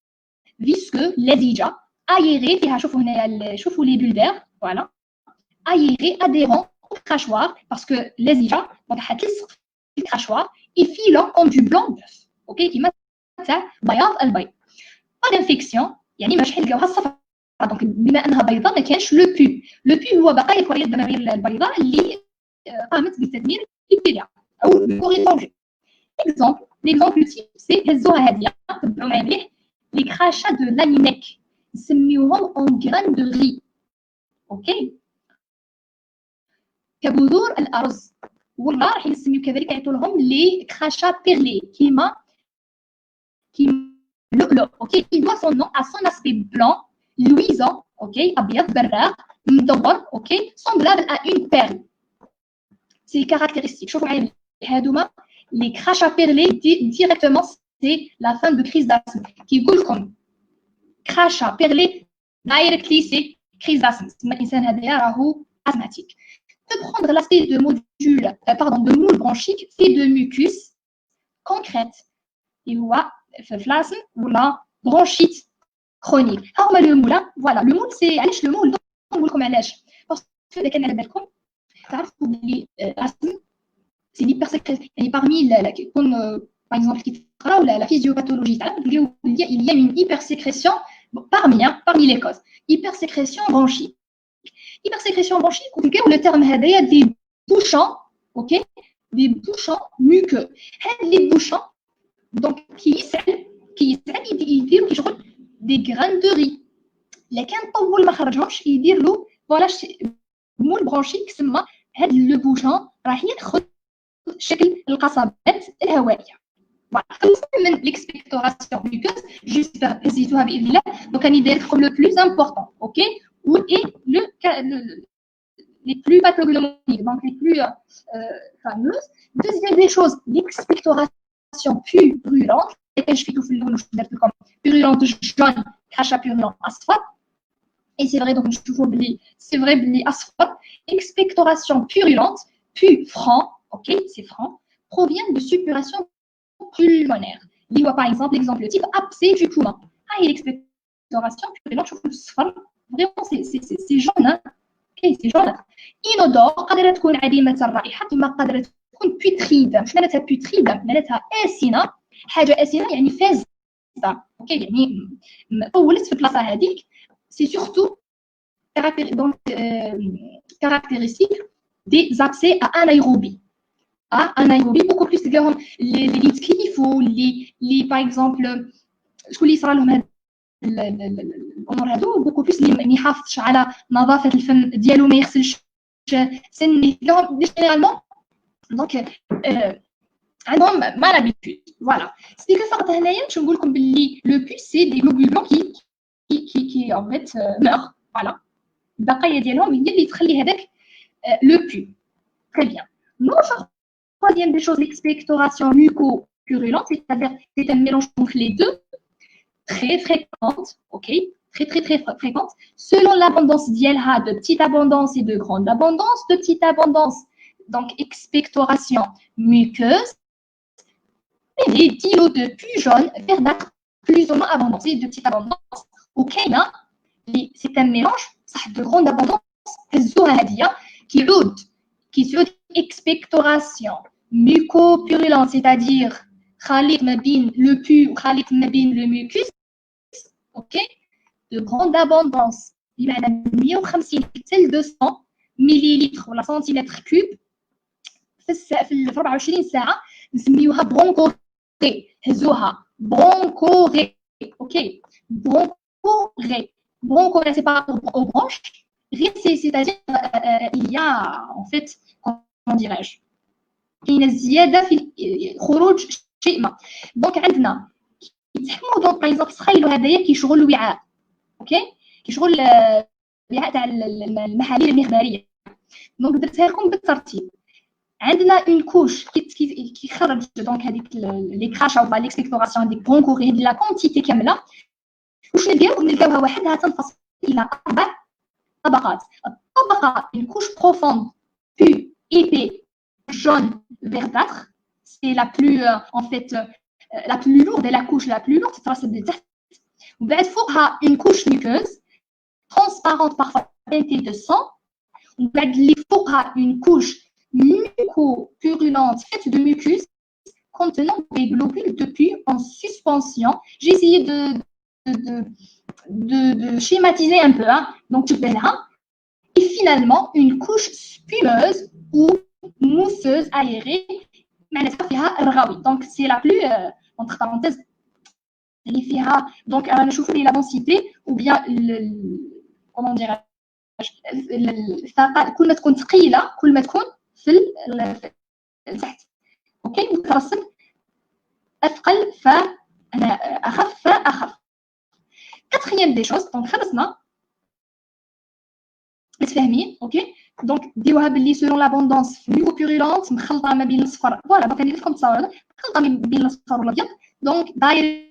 visqueux لزجه aérés فيها شوفوا هنايا شوفوا les bulles d'air. voilà aérés adhérents au crachoir parce que لزجه donc حتلصق في الكراشوار et filant comme du blanc d'œuf. OK, كيما تاع بياض البيض. pas d'infection يعني ماشي حيلقاوها الصفراء دونك بما انها بيضاء ما كانش لو بي هو بقايا الكريه الدمويه البيضاء اللي قامت بتدمير البكتيريا او الكوريطونجي. l'exemple type c'est هزوها هاديه تبعوا معايا مليح لي crachats de laminec نسميوهم en graines de riz. OK, كبذور الارز. والله راح نسميو كذلك يعطوا لهم لي crachats perlés كيما le OK, il doit son nom à son aspect blanc luisant. OK, أبيض براق مدور. OK, semblable à une perle. c'est caractéristique. شوفوا معايا هادوما les crachats perlés directement c'est la fin de crise d'asthme. كيقول لكم crachat perlé directly c'est crise d'asthme. الإنسان هذايا راهو asthmatique. De prendre l'aspect de de moule bronchique fait de mucus concrète. Et هو في الفلاسم ولا bronchite chronique. ها هما لو مولا. voilà le moule c'est علاش لو مول نقول لكم علاش باسكو اذا كان على بالكم تعرفوا بلي الاسم سي ليبرسيكريسيون يعني parmi كيكون par exemple كي تقراو la physiopathologie تعرفوا تلقاو il y a une hypersécrétion parmi les causes. hypersécrétion bronchique. hypersécrétion bronchique وتلقاو le terme هذايا des bouchons. OK, des bouchons muqueux. هاد les bouchons donc كيسعل يديروا كيشغل دي غران دو ري. الا كان طول ما خرجهمش يدير له فوالا مول برونشيك سما هاد لو بوشون راح ياخذ شكل القصبات الهوائيه. voilà l'expectoration muqueuse j'espère hésitez باذن الله donc on y comme le plus important OK ou et les plus pathognomoniques donc les plus fameuses deuxième des choses l'expectoration purulente et je fais tout comme purulente jaune crachat purulent asphalt et c'est vrai donc je trouve c'est vrai asphalt expectoration purulente puis franc OK c'est franc provient de suppuration pulmonaire. Par exemple, l'exemple type abcès du poumon. Ah, il l'expectoration purulente, je trouve vraiment c'est jaune. Hein? Okay, c'est jaune. Inodore, قادرة تكون عديمة الرائحة ثم قادرة تكون putride. مش معناتها putride معناتها آسنة. حاجة آسنة يعني فاسدة. اوكي يعني طولت في البلاصة هذيك. C'est surtout caractéristique des abcès à anaérobie. anaérobie beaucoup plus les litres qu'il faut les par exemple شكون اللي يصرى لهم الامور هذو beaucoup plus اللي ما يحافظش على نظافه الفم ديالو ما يغسلش سنه لهم جينيرالمون دونك عندهم ما لابيتود فوالا سي كو فقط هنايا باش نقول لكم باللي لو بوس سي دي globules blancs qui en fait meurent voilà البقايا ديالهم هي اللي تخلي هذاك لو بو très bien troisième des choses, l'expectoration muco-purulente, c'est-à-dire c'est un mélange entre les deux, très fréquente, ok, très fréquente, selon l'abondance d'ILH, de petite abondance et de grande abondance, de petite abondance, donc expectoration muqueuse, et les dilos de plus jaunes, verdâtres, plus ou moins abondance, et de petite abondance, ok, hein, c'est un mélange de grande abondance, qui se expectoration mucopurulente, c'est-à-dire le pu ou le mucus, ok, de grande abondance, il y a 200 millilitres ولا centimètres cubes في 24 ساعة نسميوها برونكوري هزوها برونكوري اوكي برونكوري c'est pas aux branches c'est-à-dire il y a en fait comment dirais-je كاينه زياده في خروج شيء ما دونك عندنا كيتحكموا دونك باغ اكزومبل تخيلوا هذايا كيشغل الوعاء اوكي كيشغل الوعاء تاع المحاليل المخبريه دونك درتها لكم بالترتيب عندنا اون كوش كيخرج دونك هذيك لي كراشا ولا ليكسبكتوراسيون ديك برونكوري ديال لا كونتيتي كامله واش نلقاوها وحدها تنفصل الى 4 طبقات الطبقه اون كوش بروفوند بي ايبي jaune verdâtre, c'est la plus en fait la plus lourde et la couche la plus lourde تترسب لتحت وبعد فوقها une couche muqueuse transparente parfois teintée de sang وبعد اللي فوقها une couche muco-purulente faite de mucus contenant des globules de pus en suspension. J'ai essayé de schématiser un peu hein. Donc tu verras et finalement une couche spumeuse ou mousseuse aérée معناتها فيها الرغوي donc c'est la plus entre parenthèses اللي فيها donc نشوفوا لي la densité ou bien comment dirais الثقل كل ما تكون ثقيله كل ما تكون في تحت اوكي مترسب اثقل فانا اخف فاخف quatrième des choses donc خلصنا متفاهمين اوكي دونك ديروها باللي سولون لابوندونس ميكوبيرولونت مخلطه ما بين الصفر فوالا دونك ندير لكم التصاور هذا مخلطه ما بين الصفر والابيض دونك داير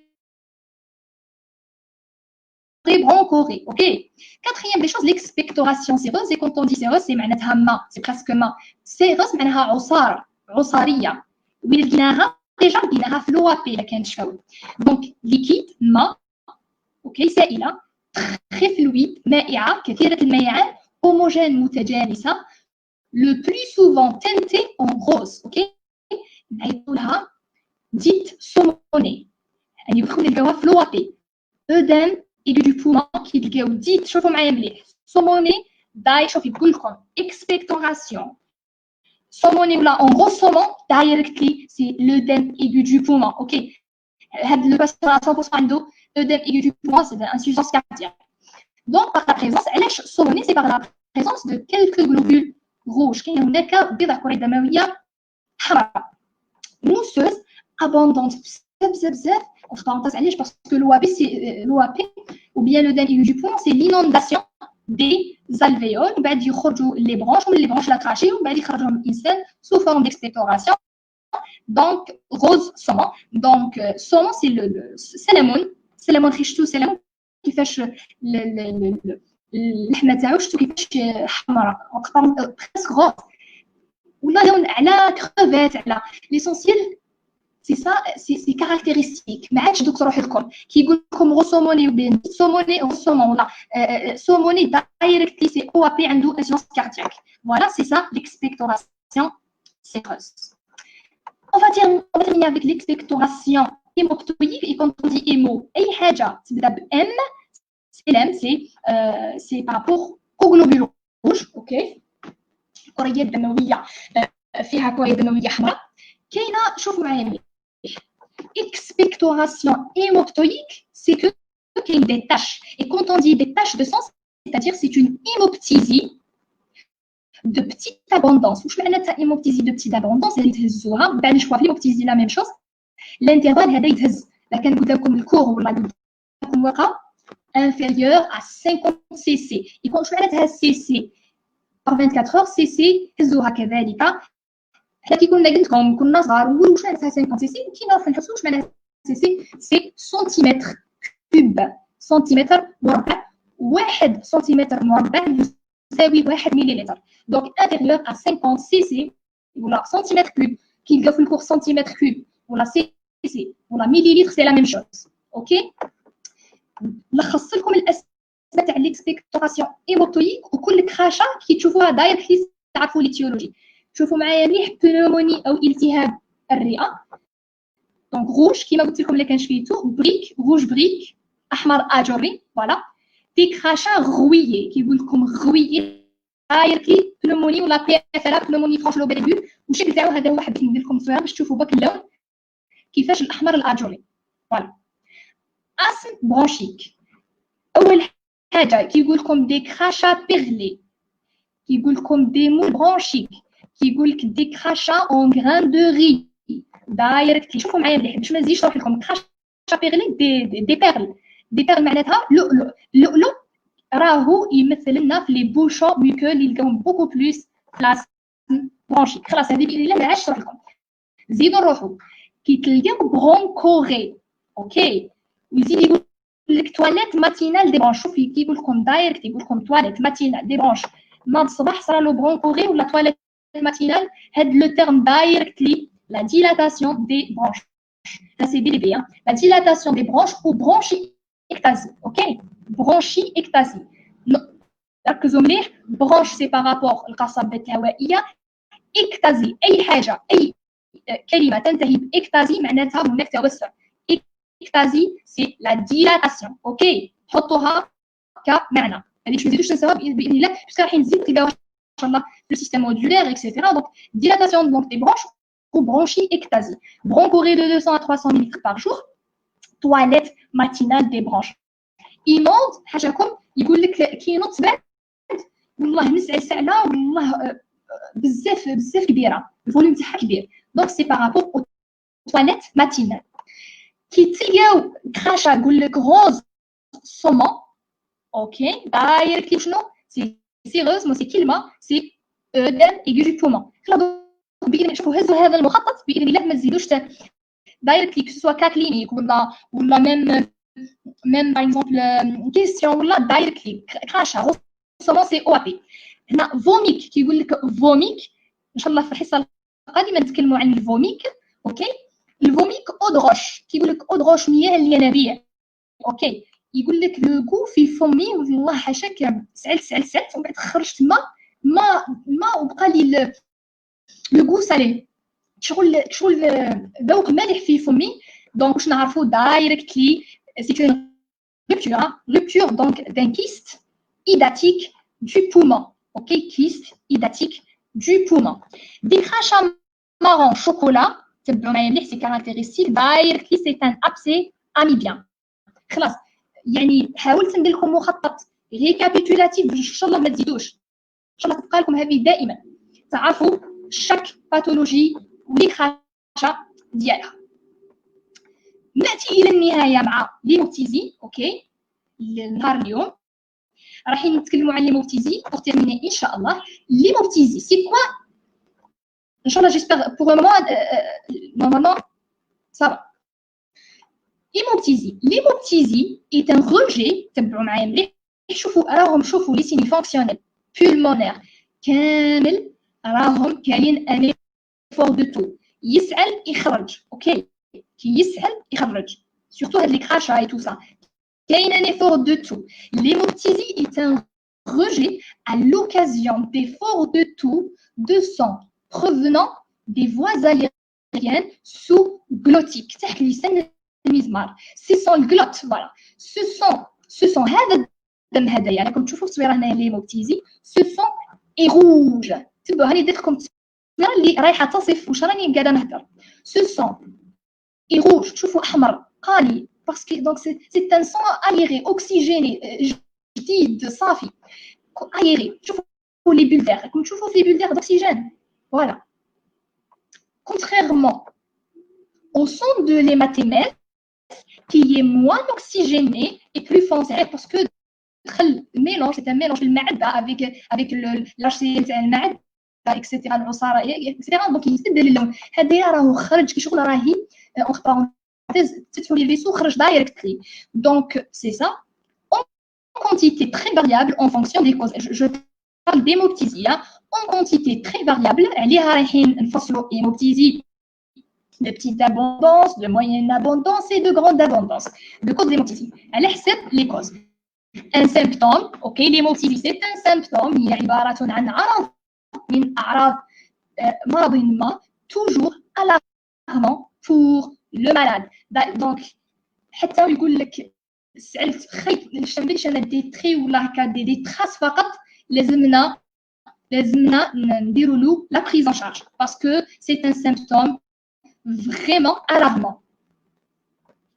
bronchorée ok quatrième des choses l'expectoration séreuse et quand on dit séreuse c'est معناتها ما c'est presque ما séreuse معناها عصاريه وين لقيناها ديجا لقيناها في لو بي الا كانت شفاوي دونك ليكيد ما اوكي سائله très fluide مائعه كثيره الميعان homogène متجانسة le plus souvent teintée en rose ok نعيطولها dite saumonée يعني يدخل نلقاوها في لوابي œdème aigu du poumon كيلقاو dite شوفوا معايا مليح saumonée داي شوف يقول لكم expectoration saumonée ولا en gros saumon directly c'est l'œdème aigu du poumon ok هاد le patient 100% عنده œdème aigu du poumon c'est insuffisance cardiaque donc par la présence علاش saumonée c'est par la présence de quelques globules rouges كاين هناك بضع كرات دمويه حمراء mousseuse abondante بزاف entre parenthèses علاش parce que l'OAP ou bien le début du poumon c'est l'inondation des alvéoles وبعد يخرجوا les branches ومن les branches la trachée وبعد يخرجوا الانسان sous forme d'expectoration donc rose saumon donc saumon c'est le سلمون خيشتو سلمون كيفاش اللحمه تاعو شفتو كيفاش حمراء presque rose ولا لون على كروفيت على ليسونسيال سي سا سي كاركتيرستيك ما عادش دوك تروحوا لكم كيقول لكم غوسوموني وبين سوموني غوسومون ولا سوموني دايركتلي سي او بي عنده انسيونس كاردياك فوالا سي سا l'expectoration séreuse. On va terminer avec l'expectoration hémoptoïque et quand on dit hémo اي حاجه تبدا ب M c'est par rapport au globule rouge اوكي الكريه الدمويه فيها كريه دمويه حمراء كاينه شوفوا معايا expectoration hémoptoïque c'est que qu'il y a des taches et quand on dit des taches de sang c'est-à-dire c'est une hémoptysie de petite abondance واش معناتها hémoptysie de petite abondance اللي تهزوها بعد نشوفوا في l'hémoptysie la même chose l'intervalle هذا يتهز الا كان قدامكم الكور ولا قدامكم ورقه inférieur à 50 cc يكون واش معناتها cc par 24 heures cc تهزوها كذلك حنا كي كنا قلت لكم كنا صغار نقولوا واش معناتها 50 سي سي كي نحسوا واش معناتها سي سي سي سنتيمتر كوب سنتيمتر مربع 1 سنتيمتر مربع يساوي 1 مليلتر دونك انتيريور ا 50 سي سي ولا سنتيمتر كوب كي نلقاو في الكور سنتيمتر كوب ولا سي سي ولا مليلتر سي لا ميم شوز اوكي نلخص لكم الاسئله تاع ليكسبكتوراسيون هيموبتويك وكل كراشة كي تشوفوها دايركتلي تعرفوا ليتيولوجي شوفوا معايا مليح بنوموني او التهاب الرئه دونك روج كيما قلت لكم اللي كان شفيتو بريك روج بريك احمر اجوري فوالا دي كراشا غويي كيقول لكم غويي دايركتلي بنوموني ولا بي اف ال بنوموني فرانش لو بيريبول والشكل تاعو هذا هو حبيت ندير لكم صوره باش تشوفوا باك اللون كيفاش الاحمر الاجوري فوالا اسم برونشيك اول حاجه كيقول لكم دي كراشا بيرلي كيقول لكم دي مو برونشيك كيقول لك دي كراشا اون غران دو ري دايركت شوفوا معايا مليح باش ما نزيدش نشرح لكم كراشا بيرلي دي بيرل معناتها لؤلؤ راهو يمثل لنا في لي بوشون ميكو اللي نلقاوهم بوكو بلوس بلاس برونشيك خلاص هذه باذن الله ما عادش نشرح لكم زيدوا نروحوا كي تلقاو برونكوري اوكي ويزيد يقول لك تواليت ماتينال دي برونش شوفي كيقول لكم دايركت يقول لكم تواليت ماتينال دي برونش ناض الصباح صرا له برونكوري ولا تواليت matinale, le terme directly la dilatation des branches. Ça c'est BDB, hein. La dilatation des branches ou bronchiectasie, ok? Bronchiectasie. ركزوا مليح branche c'est par rapport للقصبة الهوائية اكتازي أي حاجة أي كلمة تنتهي باكتازي معناتها هناك توسع اكتازي سي لا ديلاتاسيون اوكي حطوها كمعنى هذه باش ما نزيدوش نساوها بإذن الله باسكو راح نزيد تلقاوها le système modulaire, etc. Donc, dilatation donc, des branches ou bronchiectasie. Bronchorée de 200 à 300 ml par jour. Toilette matinale des branches. Immonde, حاجاكم يقول لك كي ينط بعد والله نزع سعله والله بزاف كبيره الفوليوم تاعها كبير دونك سي بارابور او تواليت ماتينال كي تلقاو كراشا يقول لك غوز سومون اوكي دايركتلي شنو سي سيروز سي كلمه سي دم ايغو دو بومون باذن الله شوفوا هزوا هذا المخطط باذن الله ما تزيدوش دايركتلي كو سوا كا كلينيك ولا ميم باغ اكزومبل كيستيون ولا دايركتلي كراشا سومون سي او بي هنا فوميك كيقول لك فوميك ان شاء الله في الحصه القادمه نتكلموا عن الفوميك اوكي الفوميك اودروش كيقول لك اودروش مياه الينابيع اوكي يقول لك لو غو في فمي والله حاشاك سعلت ومن بعد خرجت ما وبقى لي لو غو سالي شغل ذوق مالح في فمي دونك واش نعرفوا دايركتلي سي اون rupture donc d'un kyste hydatique du poumon ok kyste hydatique du poumon des crachats marron chocolat تبعوا معايا مليح سي كاركتيرستيك دايركتلي سي ان ابسي اميبيان خلاص يعني حاولت ندير لكم مخطط ريكابيتولاتيف باش ان شاء الله ما تزيدوش ان شاء الله تبقى لكم هذه دائما، تعرفوا chaque pathologie ou les crachats ديالها. ناتي الى النهايه مع ليموبتيزي. اوكي النهار اليوم راح نتكلموا عن ليموبتيزي pour terminer ان شاء الله. ليموبتيزي سي كوا ان شاء الله جيسبر pour le moment normalement ça va. L'hémoptysie est un rejet. تبعوا معايا مليح شوفوا les signes fonctionnels pulmonaires كامل راهم كاين ان effort de tout يسعل يخرج. اوكي كي يسعل يخرج surtout هاد لي كراشا et tout ça كاين un effort de tout. L'hémoptysie est un rejet à l'occasion d'efforts de tout de sang provenant des voies aériennes sous-glottiques تحت لسان المزمار. سي سون الجلوت فوالا سو سون هذا الدم هذايا راكم تشوفوا في التصويره هنايا ليموبتيزي سو سون اي روج. تبعوا هاني درت لكم التصويره اللي رايحه تصف واش راني قاعده نهضر. سو سون اي روج تشوفوا احمر قالي باسكو دونك سي ان سون ايري اوكسيجيني جديد صافي ايري. شوفوا لي بولدير راكم تشوفوا في لي بولدير دوكسيجين فوالا. contrairement au son de l'hématémèse qui est moins oxygéné et plus foncé parce que mélange, c'est un mélange المعدة avec l'HCl تاع المعدة etc العصارة etc donc يستبدل اللون. هذايا راهو خرج كي شغل راهي entre parenthèses تفتحوا لي الفيسو خرج دايركتلي. donc c'est ça en quantité très variable en fonction des causes. je parle d'hémoptysie en quantité très variable. عليها رايحين نفصلوا hémoptysie de petite abondance, de moyenne abondance et de grande abondance. De cause d'hémoptysie. Elle accepte les causes. Un symptôme, ok, l'hémoptysie c'est un symptôme, il y a عبارة عن عرض من أعراض مرض ما toujours alarmant pour le malade. Donc حتى يقول لك سألت خيط شمليش أنا دي تري ولا هكا دي تراس فقط لازمنا نديروا له la prise en charge parce que c'est un symptôme vraiment alarmant.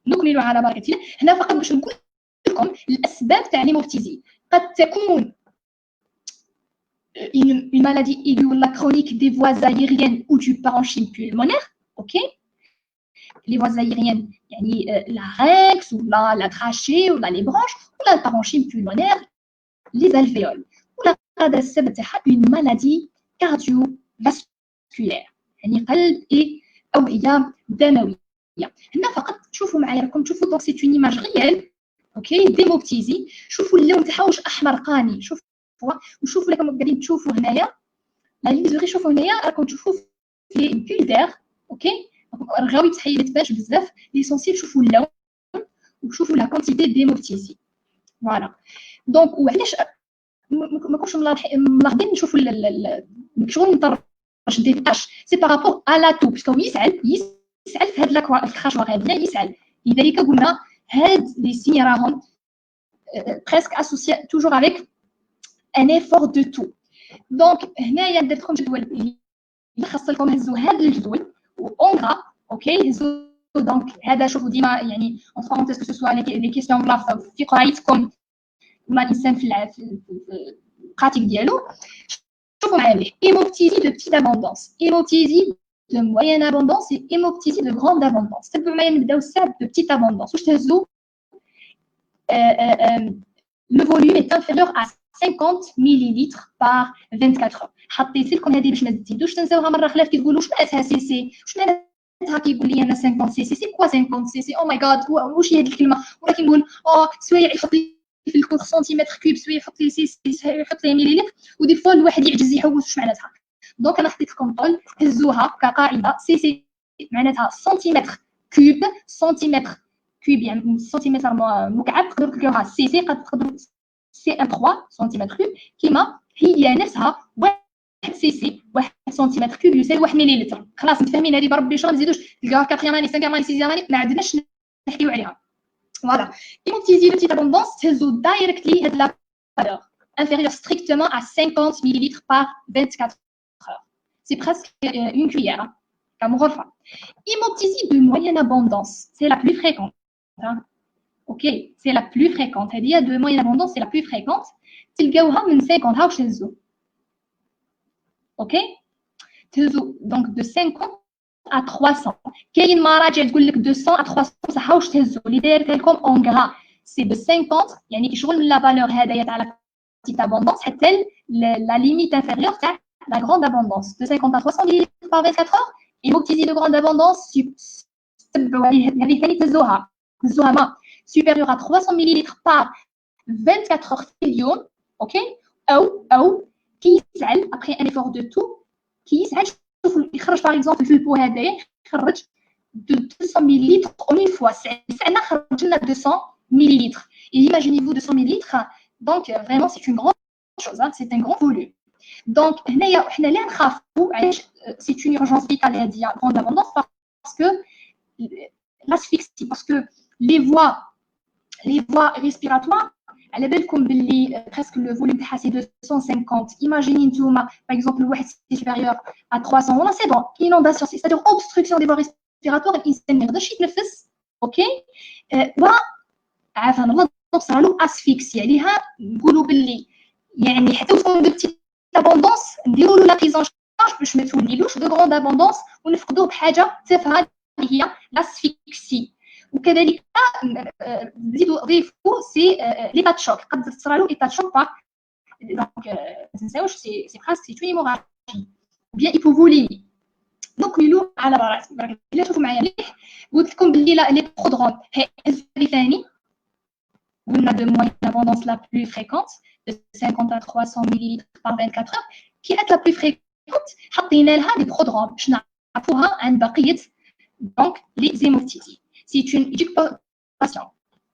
نكمل على بركة الله. هنا فقط باش نقول لكم الأسباب تاع ليموبتيزي. قد تكون une maladie aiguë ou chronique des voies aériennes ou du parenchyme pulmonaire. Ok. Les voies aériennes يعني larynx ou la trachée ou les branches ou le parenchyme pulmonaire les alvéoles. ولا هذا السبب تاعها une maladie cardiovasculaire يعني قلب أوعية دموية. هنا فقط تشوفوا معايا راكم تشوفوا دونك سي اون ايماج ريال اوكي ديموبتيزي. شوفوا اللون تاعها واش احمر قاني شوفوا وشوفوا راكم قاعدين تشوفوا هنايا لا ليزوري. شوفوا هنايا راكم تشوفوا في بولدير اوكي رغاوي تحيي ما تبانش بزاف ليسونسيال. شوفوا اللون وشوفوا لا كونتيتي ديموبتيزي فوالا. دونك وعلاش ما كنتش ملاحظين نشوفوا شغل نطرش ديتاش سي بارابور ا لا تو باسكو يسعل في هاد الكراشوا غاديه يسعل. لذلك قلنا هاد لي سيني راهم presque associés toujours avec un effort de tout. دونك هنايا درت لكم جدول اللي خاص لكم هزوا هاد الجدول اونغرا اوكي هزوا. دونك هذا شوفوا ديما يعني اون بارونتيز كو سوسوا لي كيسيون ولا في قرايتكم ولا الانسان في البراتيك ديالو. شوفوا معايا مليح hémoptysie de petite abondance, hémoptysie de moyenne abondance et hémoptysie de grande abondance. تبعوا معايا نبداو السبب de petite abondance. واش تهزوا le volume est inférieur à 50 ml par 24 heures. حطيت لكم هذه باش ما تزيدوش تنساوها مره خلاف كي تقولوا واش معناتها سي سي واش معناتها كيقول لي انا 50 سي سي سي كوا 50 سي سي او ماي جاد واش هي هذه الكلمه. ولا كنقول سوايع يحط لي في الكور سنتيمتر كوب سوايع يحط لي سي سي يحط لي مليلتر ودي فوا الواحد يعجز يحوس واش معناتها. دونك انا حطيت لكم طول هزوها كقاعده سي سي معناتها سنتيمتر كوب يعني سنتيمتر مكعب تقدروا تلقاوها سي سي قد تقدروا سي ان 3 سنتيمتر كوب كيما هي نفسها 1 سي سي 1 سنتيمتر كوب يساوي 1 مليلتر. خلاص متفاهمين هذه بربي شغل ما نزيدوش تلقاوها 4 اني 5 اني 6 اني ما عندناش نحكيو عليها. فوالا hémoptysie de petite abondance تهزو دايركتلي هاد لا valeur inférieure strictement à 50 ml par 24 heures. C'est presque une cuillère comme غرفة. Hémoptysie de moyenne abondance c'est la plus fréquente. Ok, c'est la plus fréquente. هذه de moyenne abondance c'est la plus fréquente. تلقاوها من 50 ها واش تهزو. Ok, تهزو donc de 50 à 300. كاين مراجع تقول لك 200 à 300 بصح واش تهزوا اللي دايرتها لكم اون غرا سي ب 50 يعني كي شغل من لا فالور هذايا تاع لا petite abondance حتى la limite inférieure تاع la grande abondance de 50 à 300 ml par 24 heures. Hémoptysie de grande abondance هذه ثاني تهزوها ما supérieur à 300 ml par 24 heures في اليوم اوكي او كيسعل après un effort de tout كيسعل شوف يخرج باغ اكزومبل في البو هذايا يخرج 200 ml en une fois سعنا خرج لنا 200 ml et imaginez-vous 200 ml donc vraiment c'est une grande chose hein, c'est un grand volume donc هنايا حنا لا نخافوا علاش c'est une urgence vitale هذه grande abondance parce que l'asphyxie parce que les voies respiratoires على بالكم باللي presque le volume تاعها c'est 250 imaginez نتوما par exemple واحد supérieur à 300 voilà c'est bon inondation c'est-à-dire obstruction des voies respiratoires الانسان ما يقدرش يتنفس اوكي عافانا الله توصل له اسفيكسيا عليها نقولوا باللي يعني حتى وصلوا دو بتيت ابوندونس نديروا له لا بريزون شارج باش ما توليلوش دو غروند ابوندونس ونفقدوه بحاجه تافهه اللي هي لاسفيكسي وكذلك نزيدوا ضيفوا سي ليتا شوك قد تصرى له ليتا شوك با دونك ما تنساوش سي براسك سي توني موغاجي بيان ايبوفولي نكملوا على بركه الله شوفوا معايا مليح قلت لكم باللي لي برودروم هذه ثاني قلنا de moyenne abondance la plus fréquente de 50 à 300 ml par 24 heures qui est la plus fréquente حطينا لها des prodromes باش نعرفوها عن بقيه donc les hémoptysies c'est une éducation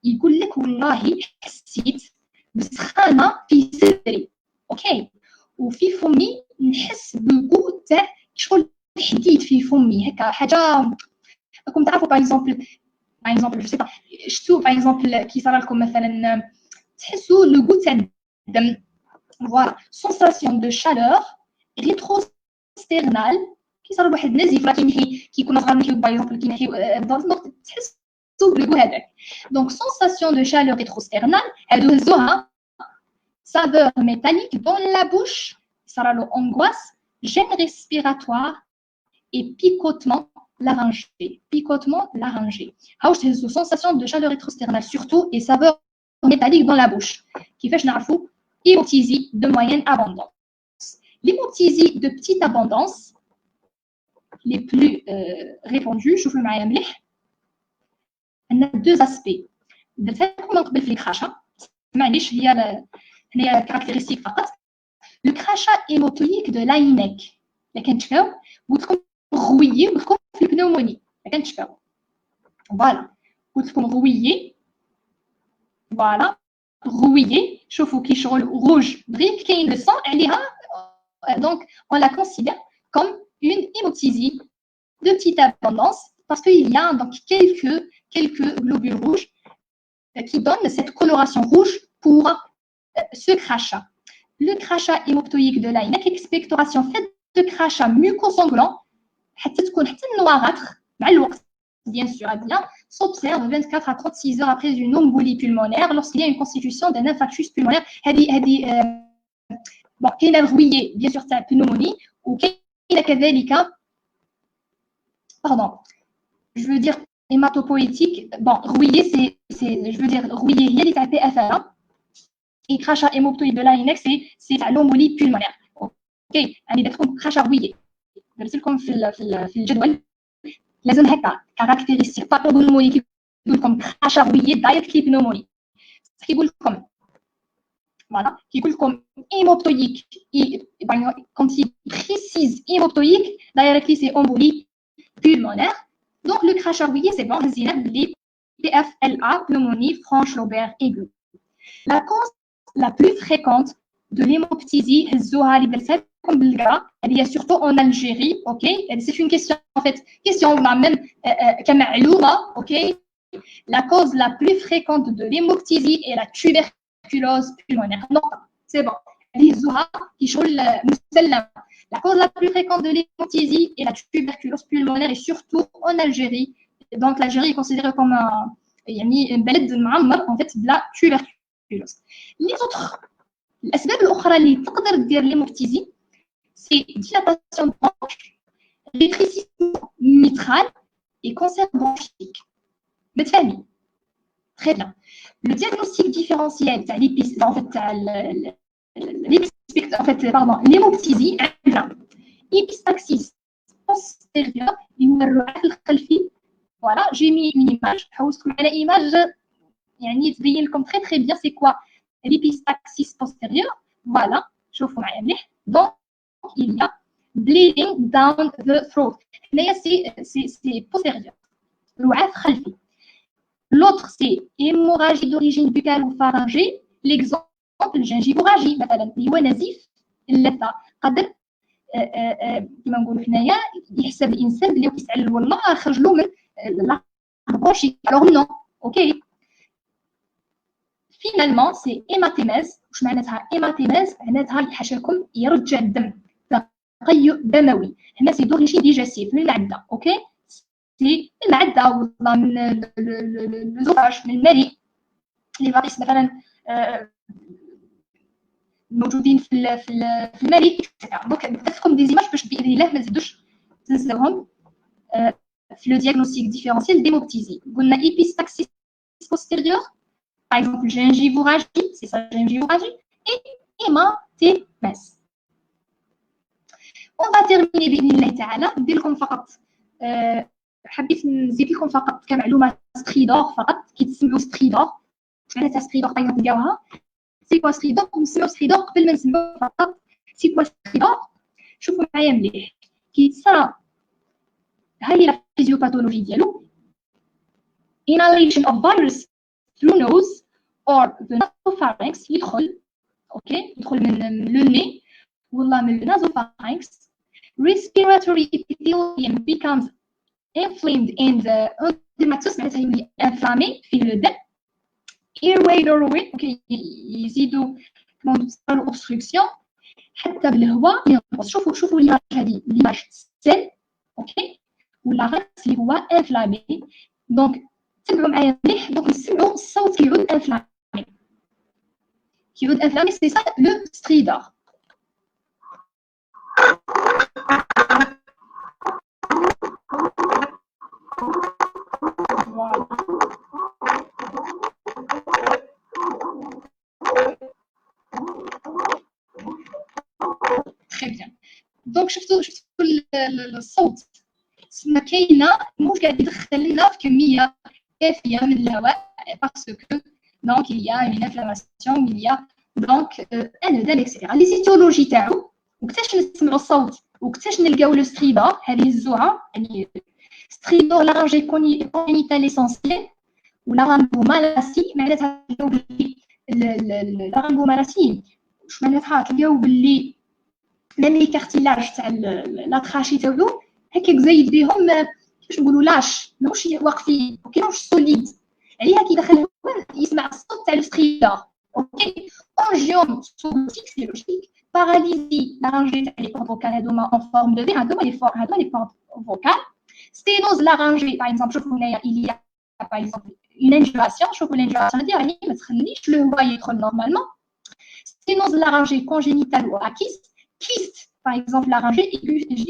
يقول لك والله حسيت بسخانه في صدري اوكي وفي فمي نحس بالقوه تاع شغل حديد في فمي هكا حاجه راكم تعرفوا باغ اكزومبل جو سي با شتو باغ اكزومبل كي صرا لكم مثلا تحسوا لو غو تاع الدم فوالا سونساسيون دو شالور ريتروستيرنال كي صرا واحد النزيف راه كي كنا صغار نحيو باغ اكزومبل كي نحيو دونك تحسوا بالغو هذاك دونك سونساسيون دو شالور ريتروستيرنال هادو هزوها saveur métallique dans la bouche صرا له angoisse gêne respiratoire et picotement laryngé. هاوش تهزو sensation de chaleur rétrosternale surtout et saveur métallique dans la bouche. كيفاش نعرفوا hémoptysie de moyenne abondance. L'hémoptysie de petite abondance les plus répandues شوفوا معايا مليح عندنا deux aspects. درت لكم قبل في الكراشة معليش هي كاركتيرستيك فقط. Le crachat hématoïque de Laennec اللي كنتفاو قلت لكم غويي قلت لكم في البنوموني ما كنتشفاو فوالا قلت لكم غويي فوالا غويي شوفوا كي شغل روج بريك كاين لو سون عليها دونك on la considère comme une hémoptysie de petite abondance parce qu'il y a donc quelques globules rouges qui donnent cette coloration rouge pour ce crachat. Le crachat hémoptoïque de Laennec, expectoration faite de crachat mucosanglant حتى تكون حتى النواغاتر مع الوقت bien sûr bien s'observe 24 à 36 heures après une embolie pulmonaire lorsqu'il y a une constitution d'un infarctus pulmonaire هذه bon كاينه الغويه bien sûr تاع pneumonie وكاينه كذلك pardon je veux dire hématopoïétique bon غويه c'est je veux dire غويه هي اللي تاع PFR et crachat hémoptoïque de Laennec c'est تاع l'embolie pulmonaire اوكي يعني درتكم crachat غويه درت لكم في الجدول لازم هكا كاركتيرستيك با بنوموني كيقول لكم crachat غويه دايركتلي بنوموني كيقول لكم voilà كيقول لكم hémoptoïque quand il précise hémoptoïque directly c'est embolie pulmonaire donc le crachat غويه c'est bon هزينا باللي PFLA pneumonie franche lobaire aiguë. La cause la plus fréquente de l'hémoptysie هزوها اللي درتها il y a surtout en Algérie, ok? C'est une question, en fait, question même كمعلومة, ok? La cause la plus fréquente de l'hémoptysie est la tuberculose pulmonaire. Non, c'est bon. La cause la plus fréquente de l'hémoptysie est la tuberculose pulmonaire et surtout en Algérie. Donc l'Algérie est considérée comme un بلد معمر en fait de la tuberculose. Les autres الأسباب الأخرى اللي تقدر دير l'hémoptysie c'est dilatation de bronche, rétrécissement mitral et cancer bronchique. متفاهمين؟ Très bien. Le diagnostic différentiel تاع en fait تاع l'hémoptysie عندنا épistaxis postérieur اللي هو الرعاف الخلفي. Voilà, j'ai mis une image. حوستكم على image يعني تبين لكم très bien c'est quoi l'épistaxis postérieur. Voilà, شوفوا معايا مليح. Donc il y a bleeding down the throat. هنايا c'est postérieur. الرعاف خلفي. L'autre, c'est hémorragie d'origine buccale ou pharyngée. L'exemple, الجنجيفوراجي مثلا اللي هو نزيف اللثة. قدر كما نقولوا حنايا يحسب الانسان بلي كيسعل والله خرج له من البروشي. alors non. OK. Finalement, c'est hématémèse. واش معناتها hématémèse؟ معناتها يحشركم يرجع الدم، تقيؤ دموي. هنا سي d'origine digestive من المعدة. OK. سي المعدة ولا من الزفاج من المريء. لي فاريس مثلا موجودين في المريء. دونك درتكم دي زيماج باش باذن الله ما تزيدوش تنساوهم في لو ديagnostic ديفيرونسيال ديموبتيزي. قلنا épistaxis postérieur par exemple gingivoragie, c'est ça gingivoragie, et hématémèse. On va terminer باذن الله تعالى. ندير لكم فقط حبيت نزيد لكم فقط كمعلومه ستريدور فقط كيتسموا ستريدور. واش معناتها ستريدور؟ طيب نلقاوها. سي كوا ستريدور؟ نسميو ستريدور قبل ما نسميو فقط سي كوا ستريدور. شوفوا معايا مليح كيتصرى. ها هي لا فيزيوباثولوجي ديالو. inhalation of virus through nose or the nasopharynx. يدخل اوكي يدخل من لو ني ولا من النازوفارynx. respiratory epithelium becomes inflamed in the edematous معناتها يولي انفلامي في الدم. airway doorway يزيدوا كما نقولوا obstruction حتى بالهواء ينقص. شوفوا ليماج هذه ليماج سيل اوكي ولا غاس اللي هو انفلامي. دونك تبعوا معايا مليح. دونك نسمعوا الصوت كيعود انفلامي سي سا لو ستريدور. Très bien. Donc شفتوا الصوت تسمى كاينه مش قاعد يدخل لنا في كميه كافيه من الهواء باسكو دونك il y a une inflammation il y a donc un œdème etc. les étiologies تاعو وكتاش نسمعوا الصوت وكتاش نلقاو لو ستريدور. هذه الزوعه يعني ستريدور لارنجي كونيتال اسونسيال ولارنغومالاسي. معناتها اللارنغومالاسي واش معناتها؟ تلقاو باللي ميم لي كارتيلاج تاع لا تراشي تاعو هكاك زايد بهم كيفاش نقولوا لاش ماهوش واقفين وكاينوش سوليد. عليها كي دخل يسمع الصوت تاع الستريدور. اوكي. انجيوم سوبوتيك سي لوجيك. باراليزي لارنجي تاع لي كورد فوكال هادوما اون فورم دو في. هادوما لي كورد فوكال. ستينوز لارنجي باغ اكزومبل. شوفوا هنايا il y a باغ اكزومبل une injuvation. شوفوا الانجuvation هادي يعني ما تخليش لو هوا يدخل نورمالمون. ستينوز لارنجي كونجينيتال ou kyste. Kyste, par exemple, laryngée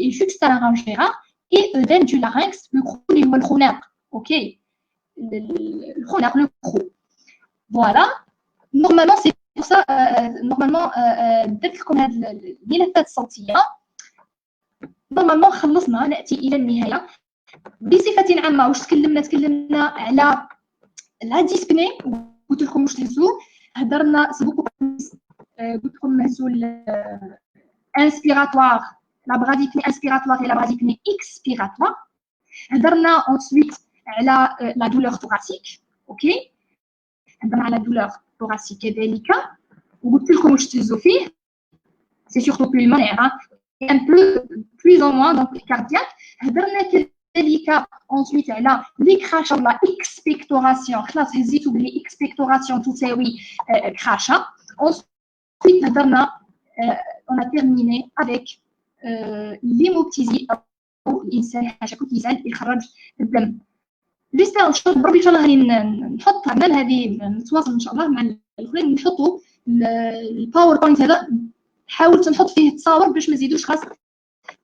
et juxtalaryngière et œdème du larynx, le creux, le khonaq. Ok, le khonaq, le creux. Voilà. Normalement, c'est pour ça, normalement, dès qu'on a الملفات الصوتية normalement خلصنا نأتي إلى النهاية. بصفة عامة واش تكلمنا على لا ديسبني. قلت لكم واش تهزوا. هضرنا سبوكو قلت لكم هزوا inspiratoire, la bradypnée inspiratoire et la bradypnée expiratoire. هضرنا ensuite على la douleur thoracique. OK. هضرنا على la douleur thoracique كذلك وقلت لكم واش تهزوا فيه. C'est surtout pulmonaire, un peu plus ou moins donc cardiaque. هضرنا كذلك ensuite على les crachats ولا expectoration. خلاص هزيتوا بلي expectoration تساوي crachat. ensuite هضرنا on a terminé avec l'hémoptysie ou الانسان حاجه كنت يزعل يخرج الدم. لسه ان شاء الله بربي ان شاء الله غادي نحط عمل هذه نتواصل ان شاء الله مع الاخرين نحطوا الباوربوينت هذا. حاولت نحط فيه التصاور باش ما نزيدوش خاص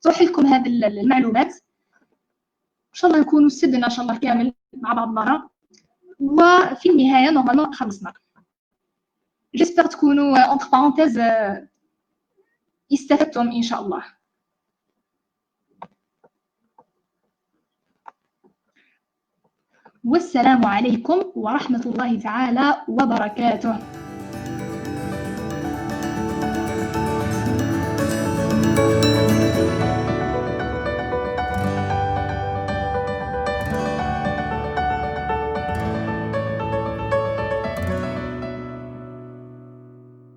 توحي لكم هذه المعلومات. ان شاء الله نكونوا استدنا ان شاء الله كامل مع بعضنا، وفي النهايه نورمالمون خلصنا. جيسبر تكونوا اونتر بارونتيز استفدتم ان شاء الله. والسلام عليكم ورحمه الله تعالى وبركاته.